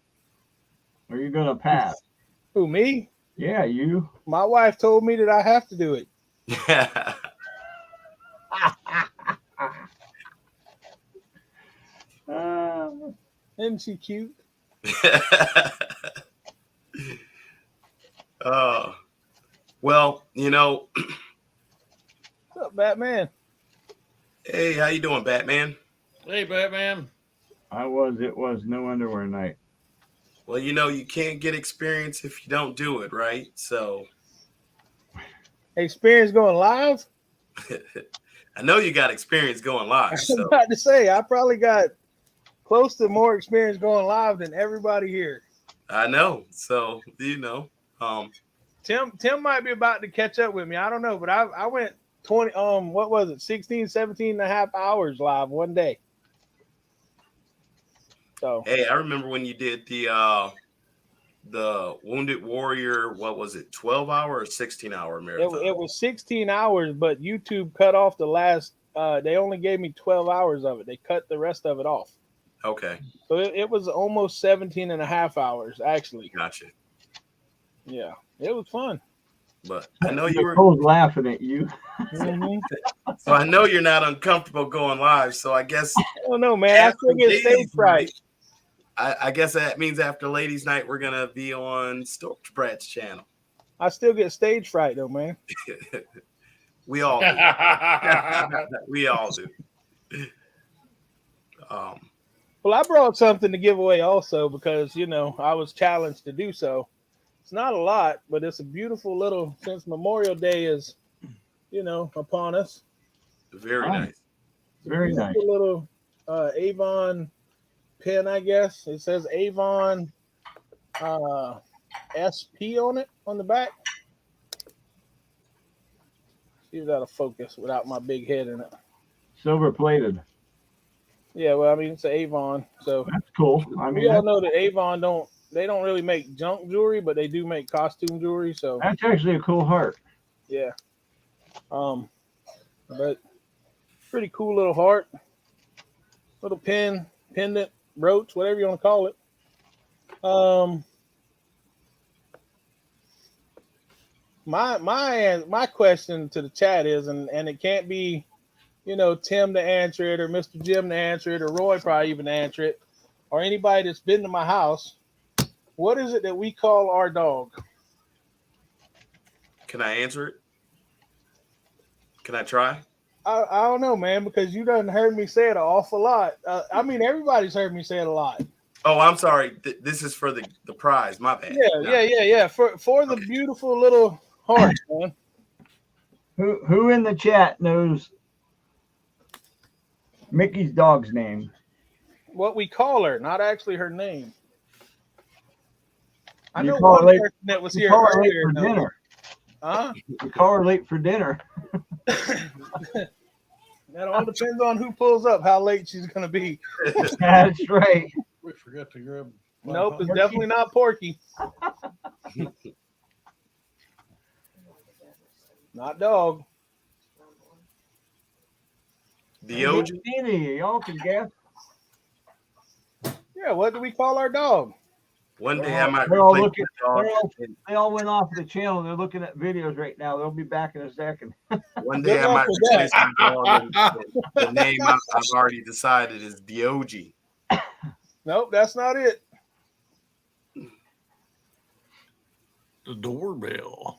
[SPEAKER 4] Or are you going to pass?
[SPEAKER 5] Who, me?
[SPEAKER 4] Yeah, you.
[SPEAKER 5] My wife told me that I have to do it.
[SPEAKER 2] Yeah.
[SPEAKER 5] Isn't she cute?
[SPEAKER 2] Well,
[SPEAKER 5] What's up, Batman?
[SPEAKER 2] Hey, how you doing, Batman?
[SPEAKER 1] Hey, Batman.
[SPEAKER 4] It was no underwear night.
[SPEAKER 2] Well, you can't get experience if you don't do it, right? So
[SPEAKER 5] Experience going live?
[SPEAKER 2] I know you got experience going
[SPEAKER 5] I
[SPEAKER 2] live.
[SPEAKER 5] was
[SPEAKER 2] So
[SPEAKER 5] about to say, I probably got close to more experience going live than everybody here.
[SPEAKER 2] I know. So,
[SPEAKER 5] Tim might be about to catch up with me. I don't know, but I went 20 what was it? 16, 17 and a half hours live one day. So
[SPEAKER 2] hey, I remember when you did the Wounded Warrior, what was it, 12-hour or 16-hour marathon?
[SPEAKER 5] it was 16 hours, but YouTube cut off the last they only gave me 12 hours of it. They cut the rest of it off.
[SPEAKER 2] Okay.
[SPEAKER 5] So it was almost 17 and a half hours, actually.
[SPEAKER 2] Gotcha.
[SPEAKER 5] Yeah, it was fun.
[SPEAKER 2] But I know you were
[SPEAKER 4] Nicole's laughing at you.
[SPEAKER 5] Mm-hmm.
[SPEAKER 2] so I know you're not uncomfortable going live. So I guess
[SPEAKER 5] I don't know, man. I still get stage fright.
[SPEAKER 2] I guess that means after ladies' night we're gonna be on Storch Brat's channel.
[SPEAKER 5] I still get stage fright though, man.
[SPEAKER 2] We all do. We all do.
[SPEAKER 5] Well, I brought something to give away also because I was challenged to do so. It's not a lot, but it's a beautiful little. Since Memorial Day is, upon us.
[SPEAKER 2] Very nice.
[SPEAKER 4] Very nice.
[SPEAKER 5] Little Avon pen, I guess. It says Avon SP on it on the back. See if that'll focus without my big head in it.
[SPEAKER 4] Silver plated.
[SPEAKER 5] Yeah, well, I mean it's an Avon, so
[SPEAKER 4] That's cool. I mean,
[SPEAKER 5] we all know that Avon don't really make junk jewelry, but they do make costume jewelry. So
[SPEAKER 4] that's actually a cool heart.
[SPEAKER 5] yeah, but pretty cool little heart, little pin, pendant, brooch, whatever you want to call it. My question to the chat is, and it can't be, Tim to answer it, or Mr. Jim to answer it, or Roy probably even to answer it, or anybody that's been to my house. What is it that we call our dog?
[SPEAKER 2] Can I answer it? Can I try?
[SPEAKER 5] I don't know, man, because you done heard me say it an awful lot. I mean, everybody's heard me say it a lot.
[SPEAKER 2] Oh, I'm sorry. This is for the prize. My bad.
[SPEAKER 5] Yeah. For the beautiful little heart, man.
[SPEAKER 4] Who in the chat knows Mickey's dog's name?
[SPEAKER 5] What we call her, not actually her name. I
[SPEAKER 4] You
[SPEAKER 5] know
[SPEAKER 4] call
[SPEAKER 5] one
[SPEAKER 4] her late-
[SPEAKER 5] person that was
[SPEAKER 4] You
[SPEAKER 5] here
[SPEAKER 4] call her late
[SPEAKER 5] earlier.
[SPEAKER 4] for
[SPEAKER 5] knows.
[SPEAKER 4] dinner.
[SPEAKER 5] Huh?
[SPEAKER 4] You call her late for dinner.
[SPEAKER 5] That all depends on who pulls up, how late she's going to be.
[SPEAKER 4] That's right.
[SPEAKER 1] We forgot to grab.
[SPEAKER 5] Nope, it's definitely not Porky. Not dog.
[SPEAKER 2] The OG.
[SPEAKER 4] Y'all can guess.
[SPEAKER 5] Yeah, what do we call our dog?
[SPEAKER 2] One day I might
[SPEAKER 4] They're all
[SPEAKER 2] replace
[SPEAKER 4] looking-
[SPEAKER 2] the dog.
[SPEAKER 4] They all went off the channel. They're looking at videos right now. They'll be back in a second.
[SPEAKER 2] One day
[SPEAKER 5] Good
[SPEAKER 2] I
[SPEAKER 5] luck
[SPEAKER 2] might
[SPEAKER 5] with
[SPEAKER 2] replace the dog. And the name I've already decided is the OG.
[SPEAKER 5] Nope, that's not it.
[SPEAKER 1] The doorbell.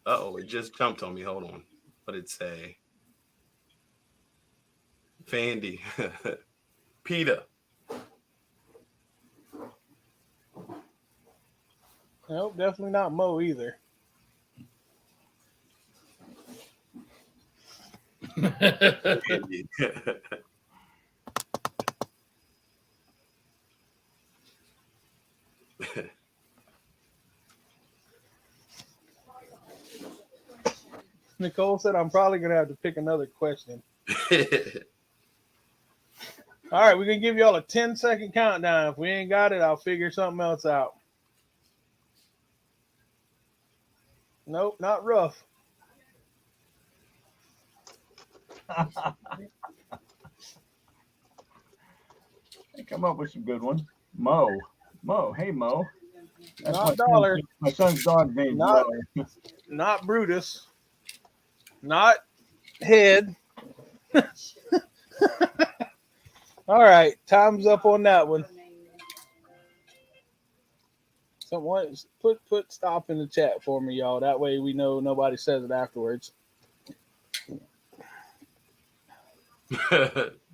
[SPEAKER 2] Uh-oh, it just jumped on me. Hold on. What did it say? Fandy. PETA.
[SPEAKER 5] Nope, definitely not Mo either.
[SPEAKER 2] Fandy.
[SPEAKER 5] Nicole said I'm probably going to have to pick another question. All right, we're going to give y'all a 10-second countdown. If we ain't got it, I'll figure something else out. Nope, not rough.
[SPEAKER 4] Come up with some good ones. Mo. Hey, Mo. That's
[SPEAKER 5] Not
[SPEAKER 4] my
[SPEAKER 5] Dollar.
[SPEAKER 4] My son's dog's name.
[SPEAKER 5] Not-
[SPEAKER 4] Mo.
[SPEAKER 5] Not Brutus. Not Head. All right, time's up on that one. Someone put stop in the chat for me, y'all. That way we know nobody says it afterwards.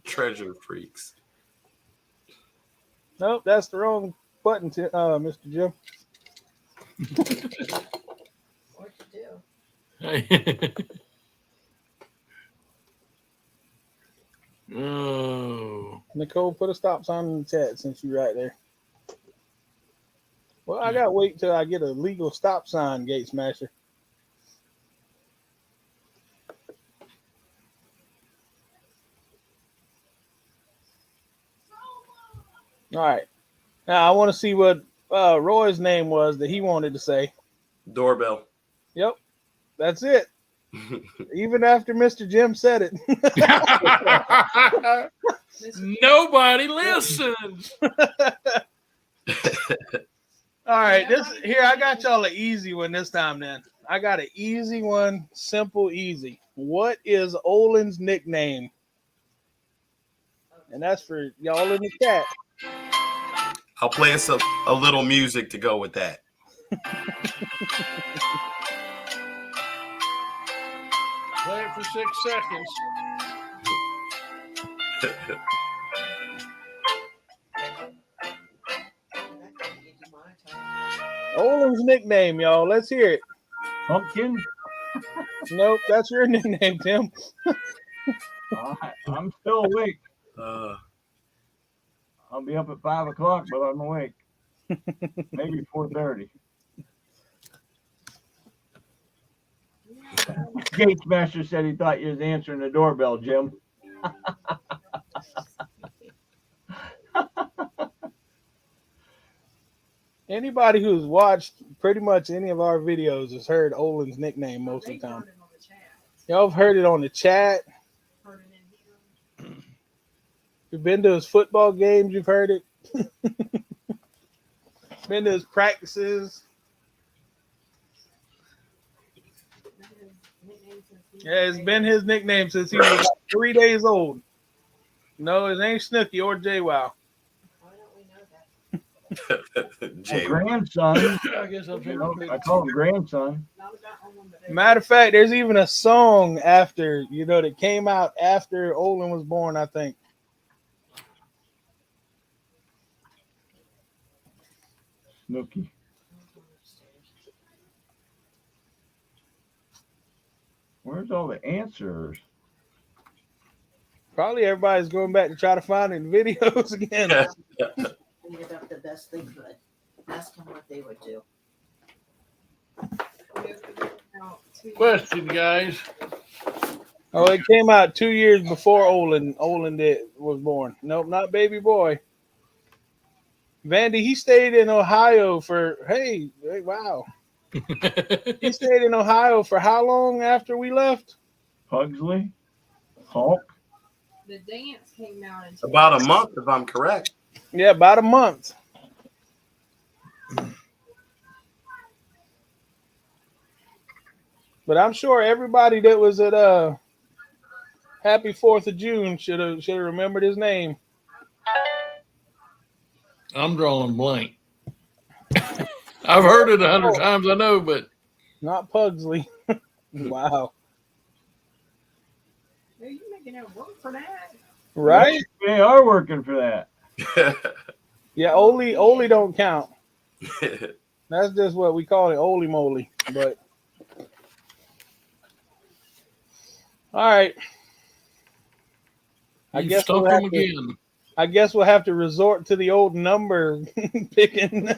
[SPEAKER 2] Treasure freaks.
[SPEAKER 5] Nope, that's the wrong button, Mr. Jim.
[SPEAKER 3] What'd you do?
[SPEAKER 1] Oh.
[SPEAKER 5] Nicole, put a stop sign in the chat since you're right there. Well, I gotta wait till I get a legal stop sign, Gate Smasher. All right. Now I want to see what Roy's name was that he wanted to say.
[SPEAKER 2] Doorbell.
[SPEAKER 5] Yep, that's it. Even after Mr. Jim said it.
[SPEAKER 1] Nobody listens.
[SPEAKER 5] All right, I got y'all an easy one this time. Then I got an easy one, simple, easy. What is Olin's nickname? And that's for y'all in the chat.
[SPEAKER 2] I'll play us a little music to go with that.
[SPEAKER 1] Play it for 6 seconds.
[SPEAKER 5] Olin's nickname, y'all. Let's hear it.
[SPEAKER 4] Pumpkin.
[SPEAKER 5] Nope, that's your nickname, Tim.
[SPEAKER 4] I'm still awake.
[SPEAKER 2] Uh,
[SPEAKER 4] I'll be up at 5 o'clock, but I'm awake. Maybe 4:30. Gate Smasher said he thought you was answering the doorbell, Jim.
[SPEAKER 5] Anybody who's watched pretty much any of our videos has heard Olin's nickname most of the time. Y'all have heard it on the chat. You've been to his football games, you've heard it. Been to his practices. Yeah, it's been his nickname since he was about 3 days old. No, it ain't Snooky or JWoww.
[SPEAKER 3] Why don't we know that?
[SPEAKER 2] Jay.
[SPEAKER 4] Grandson.
[SPEAKER 1] I guess I'll
[SPEAKER 4] I call him grandson.
[SPEAKER 5] Matter of fact, there's even a song after, that came out after Olin was born, I think.
[SPEAKER 4] Snooky. Where's all the answers?
[SPEAKER 5] Probably everybody's going back to try to find it in videos again.
[SPEAKER 3] Figured up the best they could. Ask them what they would do.
[SPEAKER 1] Question, guys.
[SPEAKER 5] Oh, it came out 2 years before Olin was born. Nope, not baby boy. Vandy, he stayed in Ohio for, hey, wow. He stayed in Ohio for how long after we left?
[SPEAKER 4] Pugsley? Hulk?
[SPEAKER 6] The dance came out in
[SPEAKER 2] About a month, if I'm correct.
[SPEAKER 5] Yeah, about a month. But I'm sure everybody that was at Happy 4th of June should have remembered his name.
[SPEAKER 1] I'm drawing blank. I've heard it 100 times, I know, but
[SPEAKER 5] Not Pugsley. Wow.
[SPEAKER 6] Are you making it work for that?
[SPEAKER 5] Right?
[SPEAKER 4] They are working for that.
[SPEAKER 5] Yeah, Oli don't count. That's just what we call it, Oli moly. But all right.
[SPEAKER 1] you stumped him again.
[SPEAKER 5] I guess we'll have to resort to the old number picking.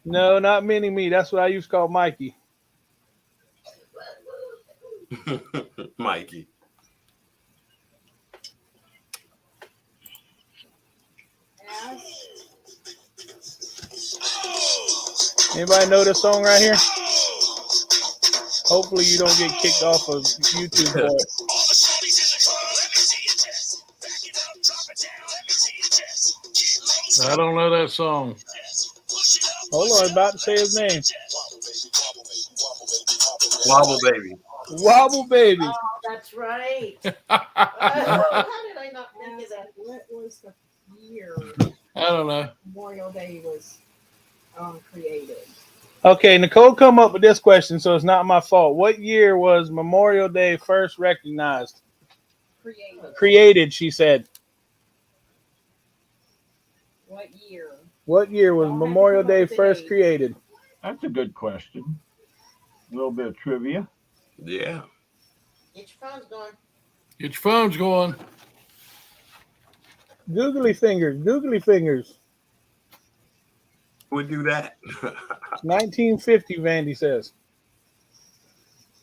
[SPEAKER 5] No, not mini me. That's what I used to call Mikey.
[SPEAKER 2] Mikey.
[SPEAKER 5] Anybody know this song right here? Hopefully you don't get kicked off of YouTube for it.
[SPEAKER 1] I don't know that song.
[SPEAKER 5] Hold on, I'm about to say his name.
[SPEAKER 2] Wobble baby.
[SPEAKER 5] Wobble Baby.
[SPEAKER 3] Oh, that's right. How did I not think of that?
[SPEAKER 6] What was the year
[SPEAKER 1] I don't know.
[SPEAKER 6] Memorial Day was created?
[SPEAKER 5] Okay, Nicole come up with this question, so it's not my fault. What year was Memorial Day first recognized?
[SPEAKER 6] Created.
[SPEAKER 5] Created, she said.
[SPEAKER 6] What year?
[SPEAKER 5] What year was
[SPEAKER 6] Don't have to
[SPEAKER 5] Memorial
[SPEAKER 6] come up
[SPEAKER 5] Day
[SPEAKER 6] with the
[SPEAKER 5] first
[SPEAKER 6] date.
[SPEAKER 5] created?
[SPEAKER 4] That's a good question. A little bit of trivia.
[SPEAKER 2] Yeah.
[SPEAKER 3] Get your phones going.
[SPEAKER 1] Get your phones going.
[SPEAKER 5] Googly fingers, googly fingers.
[SPEAKER 2] Who would do that?
[SPEAKER 5] 1950, Vandy says.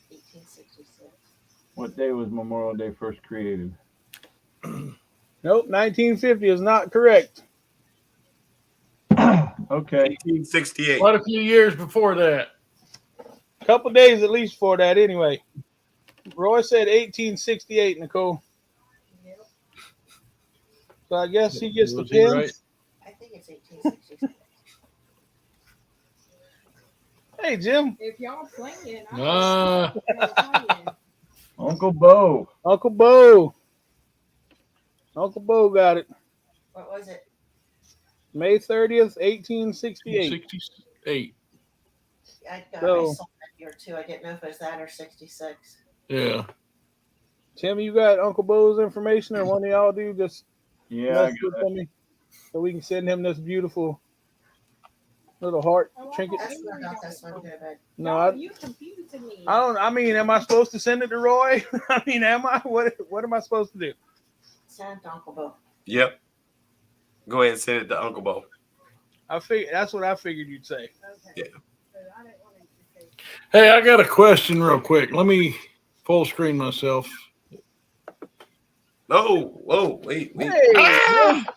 [SPEAKER 3] 1866.
[SPEAKER 4] What day was Memorial Day first created?
[SPEAKER 5] Nope, 1950 is not correct.
[SPEAKER 4] Okay.
[SPEAKER 2] 1868.
[SPEAKER 1] Quite a few years before that.
[SPEAKER 5] A couple days at least for that, anyway. Roy said 1868, Nicole.
[SPEAKER 6] Yep.
[SPEAKER 5] So I guess he gets the
[SPEAKER 1] Was he
[SPEAKER 5] pin.
[SPEAKER 1] right?
[SPEAKER 3] I think it's 1866.
[SPEAKER 5] Hey, Jim.
[SPEAKER 6] If y'all playing,
[SPEAKER 1] Uh,
[SPEAKER 6] playing.
[SPEAKER 4] Uncle Bo.
[SPEAKER 5] Uncle Bo. Uncle Bo got it.
[SPEAKER 3] What was it?
[SPEAKER 5] May 30th, 1868.
[SPEAKER 1] 68.
[SPEAKER 3] I
[SPEAKER 5] So-
[SPEAKER 3] saw that year too. I didn't know if it was that or 66.
[SPEAKER 1] Yeah.
[SPEAKER 5] Tim, you got Uncle Bo's information, or one of y'all do? Just
[SPEAKER 4] Yeah, I
[SPEAKER 5] message it
[SPEAKER 4] got
[SPEAKER 5] for me so we can send him this beautiful little heart
[SPEAKER 6] Oh,
[SPEAKER 5] trinket.
[SPEAKER 3] That's not this one here, but
[SPEAKER 5] No,
[SPEAKER 6] No,
[SPEAKER 5] I
[SPEAKER 6] you confusing me.
[SPEAKER 5] don't. I mean, am I supposed to send it to Roy? I mean, am I? What am I supposed to do?
[SPEAKER 3] send it to Uncle Bo.
[SPEAKER 2] Yep. Go ahead and send it to Uncle Bo.
[SPEAKER 5] That's what I figured you'd say.
[SPEAKER 6] Okay.
[SPEAKER 2] Yeah.
[SPEAKER 6] So I didn't want to say.
[SPEAKER 1] Hey, I got a question real quick. Let me full screen myself.
[SPEAKER 2] Oh, whoa, wait.
[SPEAKER 5] Hey,
[SPEAKER 1] Ah!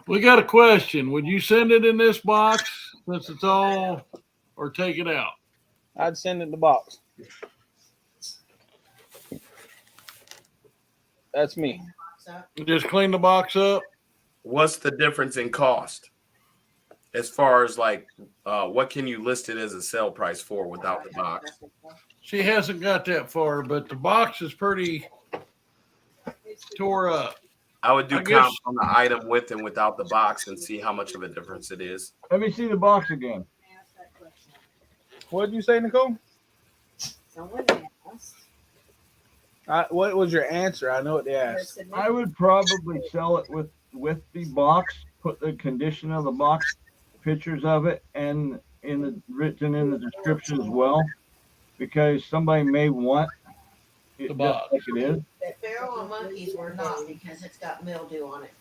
[SPEAKER 1] We got a question. Would you send it in this box since it's all, or take it out?
[SPEAKER 5] I'd send it in the box. That's me.
[SPEAKER 3] Box up.
[SPEAKER 1] Just clean the box up.
[SPEAKER 2] What's the difference in cost? As far as like, what can you list it as a sale price for without the box?
[SPEAKER 1] She hasn't got that far, but the box is pretty tore up.
[SPEAKER 2] I would do
[SPEAKER 1] I guess-
[SPEAKER 2] comps on the item with and without the box and see how much of a difference it is.
[SPEAKER 4] Let me see the box again.
[SPEAKER 6] Ask that question.
[SPEAKER 5] What did you say, Nicole?
[SPEAKER 6] Someone asked.
[SPEAKER 5] What was your answer? I know what they asked.
[SPEAKER 4] I would probably sell it with the box. Put the condition of the box, pictures of it, and written in the description as well, because somebody may want it
[SPEAKER 1] The
[SPEAKER 4] just
[SPEAKER 1] box.
[SPEAKER 4] like it is.
[SPEAKER 3] That barrel of monkeys were not because it's got mildew on it.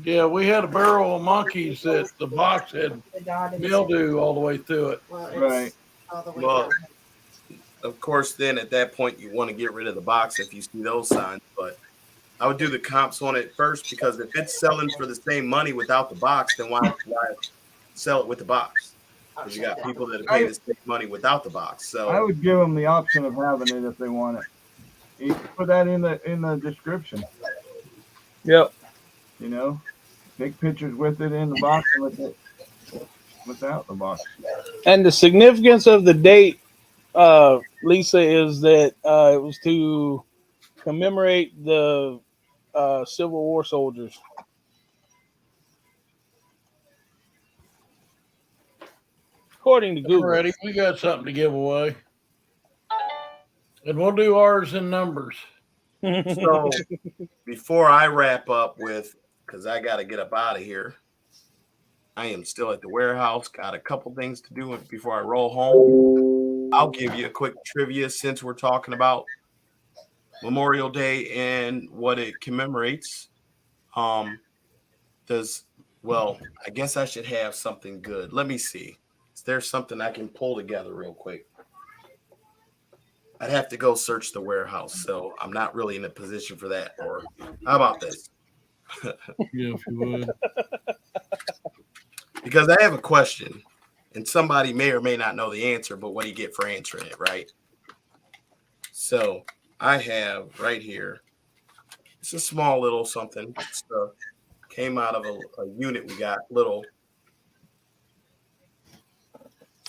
[SPEAKER 1] Yeah, we had a barrel of monkeys that the box had
[SPEAKER 6] The dot in the
[SPEAKER 1] mildew all the way through it.
[SPEAKER 3] Well, it's
[SPEAKER 4] Right.
[SPEAKER 3] all the way
[SPEAKER 2] Well,
[SPEAKER 3] down.
[SPEAKER 2] Of course, then at that point, you want to get rid of the box if you see those signs. But I would do the comps on it first, because if it's selling for the same money without the box, then why sell it with the box? Because you got people that pay the same money without the box.
[SPEAKER 4] I
[SPEAKER 2] So
[SPEAKER 4] would give them the option of having it if they want it. You can put that in the description.
[SPEAKER 5] Yep.
[SPEAKER 4] You know, take pictures with it in the box and with it without the box.
[SPEAKER 5] And the significance of the date, Lisa, is that it was to commemorate the Civil War soldiers. According to Google.
[SPEAKER 1] Alrighty, we got something to give away. And we'll do ours in numbers.
[SPEAKER 2] So before I wrap up with, because I got to get up out of here, I am still at the warehouse. Got a couple things to do before I roll home. I'll give you a quick trivia since we're talking about Memorial Day and what it commemorates. I guess I should have something good. Let me see. Is there something I can pull together real quick? I'd have to go search the warehouse, so I'm not really in a position for that. Or how about this?
[SPEAKER 1] Yeah, if you would.
[SPEAKER 2] Because I have a question, and somebody may or may not know the answer, but what do you get for answering it, right? So I have right here, it's a small little something. It's, came out of a unit we got, little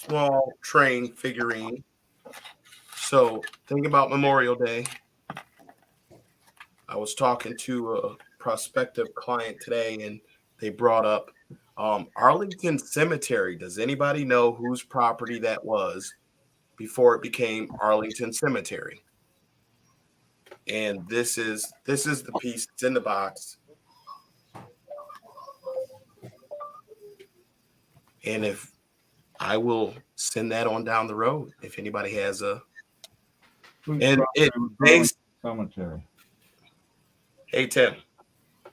[SPEAKER 2] small train figurine. So think about Memorial Day. I was talking to prospective client today, and they brought up Arlington Cemetery. Does anybody know whose property that was before it became Arlington Cemetery? And this is the piece. It's in the box. And if I will send that on down the road, if anybody has a,
[SPEAKER 4] Whose
[SPEAKER 2] and
[SPEAKER 4] property
[SPEAKER 2] it
[SPEAKER 4] was
[SPEAKER 2] based.
[SPEAKER 4] cemetery.
[SPEAKER 2] Hey Tim,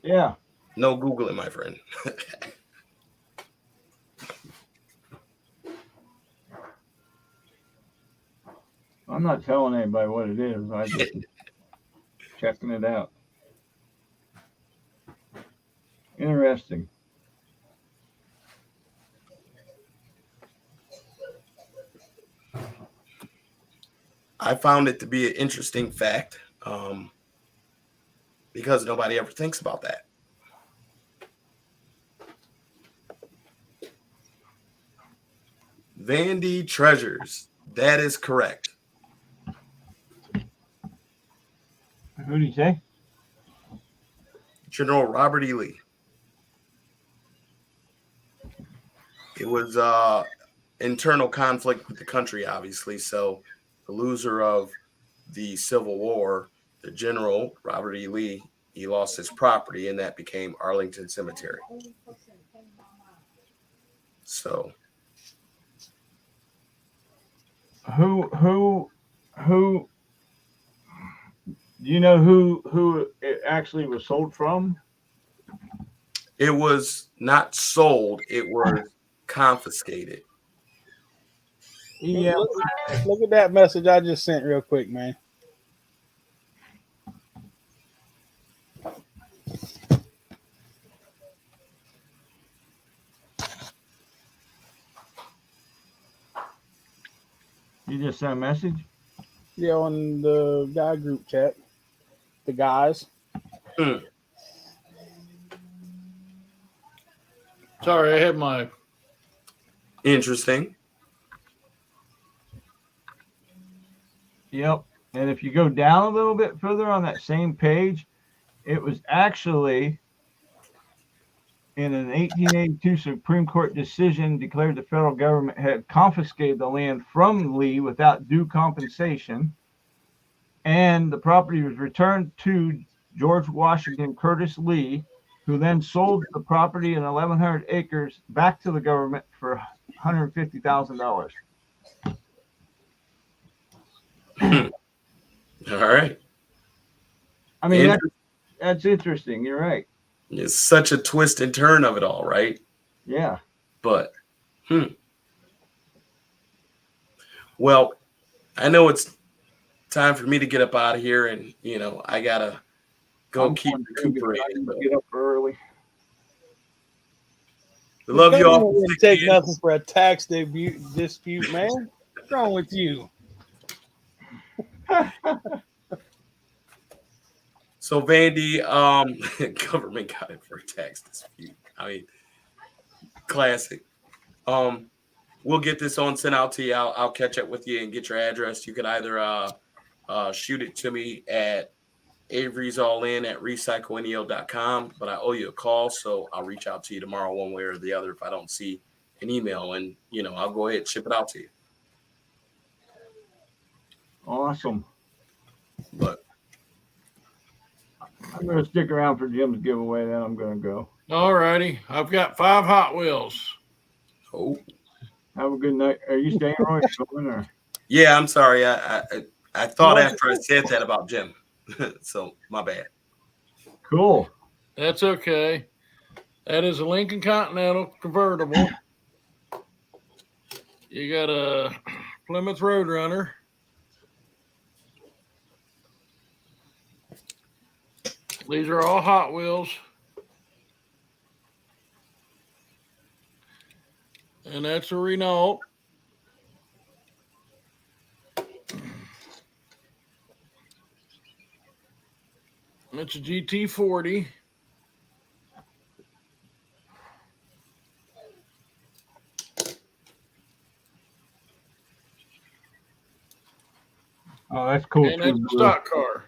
[SPEAKER 4] Yeah.
[SPEAKER 2] no Googling, my friend.
[SPEAKER 4] I'm not telling anybody what it is. I just checking it out. Interesting.
[SPEAKER 2] I found it to be an interesting fact because nobody ever thinks about that. Vandy Treasures. That is correct.
[SPEAKER 4] Who do you say?
[SPEAKER 2] General Robert E. Lee. It was internal conflict with the country, obviously. So the loser of the Civil War, the General Robert E. Lee, he lost his property, and that became Arlington Cemetery. So
[SPEAKER 4] Who do you know who it actually was sold from?
[SPEAKER 2] it was not sold, it was confiscated.
[SPEAKER 4] Yeah.
[SPEAKER 5] Look at that message I just sent real quick, man.
[SPEAKER 4] You just sent a message?
[SPEAKER 5] Yeah, on the guy group chat. The guys.
[SPEAKER 1] Sorry, I had my.
[SPEAKER 2] Interesting.
[SPEAKER 4] Yep. And if you go down a little bit further on that same page, it was actually in an 1882 Supreme Court decision declared the federal government had confiscated the land from Lee without due compensation, and the property was returned to George Washington Curtis Lee, who then sold the property in 1,100 acres back to the government for $150,000.
[SPEAKER 2] All right.
[SPEAKER 4] I mean, that's interesting. You're right.
[SPEAKER 2] It's such a twist and turn of it all, right?
[SPEAKER 4] Yeah.
[SPEAKER 2] But, well, I know it's time for me to get up out of here, and I gotta go keep recuperating.
[SPEAKER 4] Get up early.
[SPEAKER 2] I love you all.
[SPEAKER 5] Wouldn't take nothing for a tax dispute, man. What's wrong with you?
[SPEAKER 2] So Vandy, government got it for a tax dispute. I mean, classic. We'll get this on sent out to you. I'll catch up with you and get your address. You can either shoot it to me at avery'sallin@recycleneo.com, but I owe you a call, so I'll reach out to you tomorrow one way or the other if I don't see an email, and I'll go ahead and ship it out to you.
[SPEAKER 4] Awesome.
[SPEAKER 2] But
[SPEAKER 4] I'm going to stick around for Jim's giveaway, then I'm going to go.
[SPEAKER 1] All righty. I've got 5 Hot Wheels.
[SPEAKER 2] oh
[SPEAKER 4] Have a good night. Are you staying, Roy? Or?
[SPEAKER 2] yeah, I'm sorry. I thought after I said that about Jim, so my bad.
[SPEAKER 4] Cool.
[SPEAKER 1] That's okay. That is a Lincoln Continental convertible. You got a Plymouth Roadrunner. These are all Hot Wheels. And that's a Renault. It's a GT40.
[SPEAKER 4] Oh, that's cool.
[SPEAKER 1] And that's a stock car.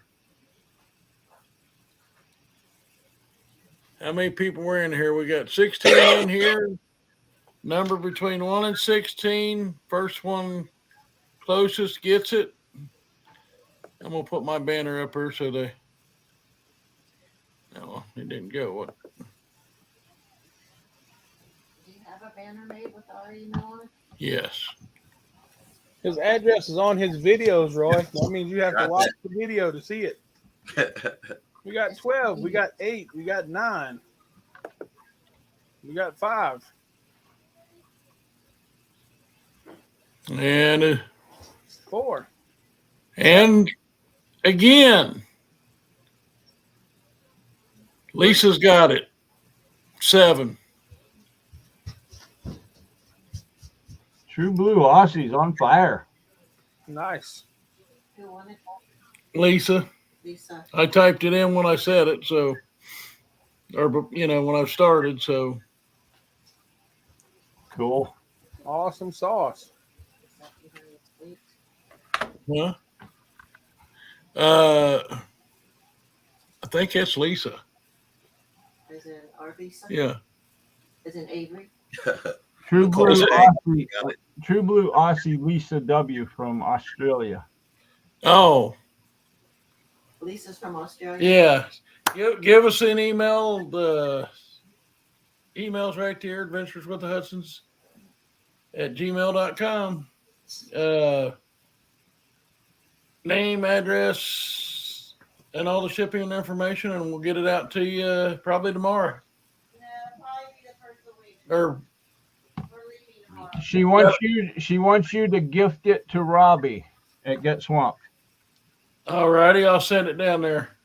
[SPEAKER 1] How many people were in here? We got 16 in here. Number between 1 and 16. First one closest gets it. I'm gonna put my banner up here so they. No, it didn't go. What?
[SPEAKER 3] Do you have a banner made with our email on it?
[SPEAKER 1] Yes.
[SPEAKER 5] His address is on his videos, Roy. That means you have to watch the video to see it. We got 12. We got 8. We got 9. We got 5.
[SPEAKER 1] And
[SPEAKER 5] 4.
[SPEAKER 1] and again, Lisa's got it. 7.
[SPEAKER 4] True Blue Aussie's on fire.
[SPEAKER 5] Nice.
[SPEAKER 3] Who won it?
[SPEAKER 1] Lisa.
[SPEAKER 3] Lisa.
[SPEAKER 1] I typed it in when I said it, so, or when I started, so.
[SPEAKER 4] Cool.
[SPEAKER 5] Awesome sauce.
[SPEAKER 1] Huh? I think it's Lisa.
[SPEAKER 3] Is in our Lisa?
[SPEAKER 1] Yeah.
[SPEAKER 3] Is in Avery?
[SPEAKER 4] True
[SPEAKER 2] Nicole
[SPEAKER 4] Blue
[SPEAKER 2] said-
[SPEAKER 4] Aussie. True Blue Aussie Lisa W from Australia.
[SPEAKER 1] Oh,
[SPEAKER 3] Lisa's from Australia?
[SPEAKER 1] yeah. Give us an email. The email's right there, adventureswiththehudsons @gmail.com. Name, address, and all the shipping information, and we'll get it out to you probably tomorrow.
[SPEAKER 3] No, probably be the first of the week.
[SPEAKER 1] Or
[SPEAKER 3] We're leaving tomorrow.
[SPEAKER 4] She wants you to gift it to Robbie at Get Swamped.
[SPEAKER 1] alrighty, I'll send it down there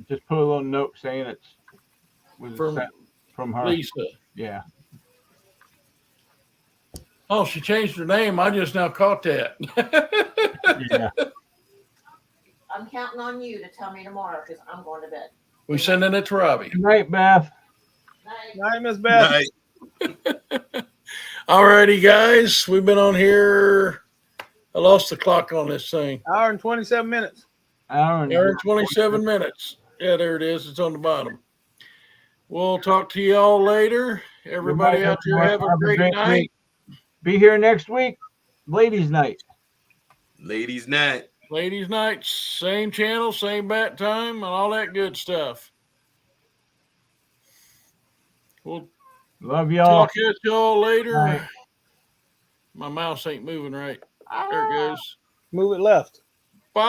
[SPEAKER 4] Just put a little note saying was
[SPEAKER 1] from
[SPEAKER 4] sent from her.
[SPEAKER 1] Lisa.
[SPEAKER 4] Yeah.
[SPEAKER 1] Oh, she changed her name. I just now caught that.
[SPEAKER 4] Yeah.
[SPEAKER 3] I'm counting on you to tell me tomorrow because I'm going to bed.
[SPEAKER 1] We sending it to Robbie.
[SPEAKER 4] Good night, Beth.
[SPEAKER 3] Night.
[SPEAKER 5] Night, Miss Beth.
[SPEAKER 2] Night.
[SPEAKER 1] Alrighty, guys. We've been on here. I lost the clock on this thing.
[SPEAKER 5] Hour and 27 minutes.
[SPEAKER 4] Hour and
[SPEAKER 1] Hour and 27 minutes. Yeah, there it is. It's on the bottom. We'll talk to you all later. Everybody
[SPEAKER 4] Good night,
[SPEAKER 1] out there,
[SPEAKER 4] everyone.
[SPEAKER 1] have a
[SPEAKER 4] Have a
[SPEAKER 1] great
[SPEAKER 4] great
[SPEAKER 1] night.
[SPEAKER 4] week. Be here next week. Ladies' night.
[SPEAKER 2] Ladies' night.
[SPEAKER 1] Ladies' night, same channel, same bat time, and all that good stuff. We'll
[SPEAKER 4] Love y'all.
[SPEAKER 1] talk to y'all later.
[SPEAKER 4] Bye.
[SPEAKER 1] My mouse ain't moving right. There it goes.
[SPEAKER 5] Move it left.
[SPEAKER 1] Bye.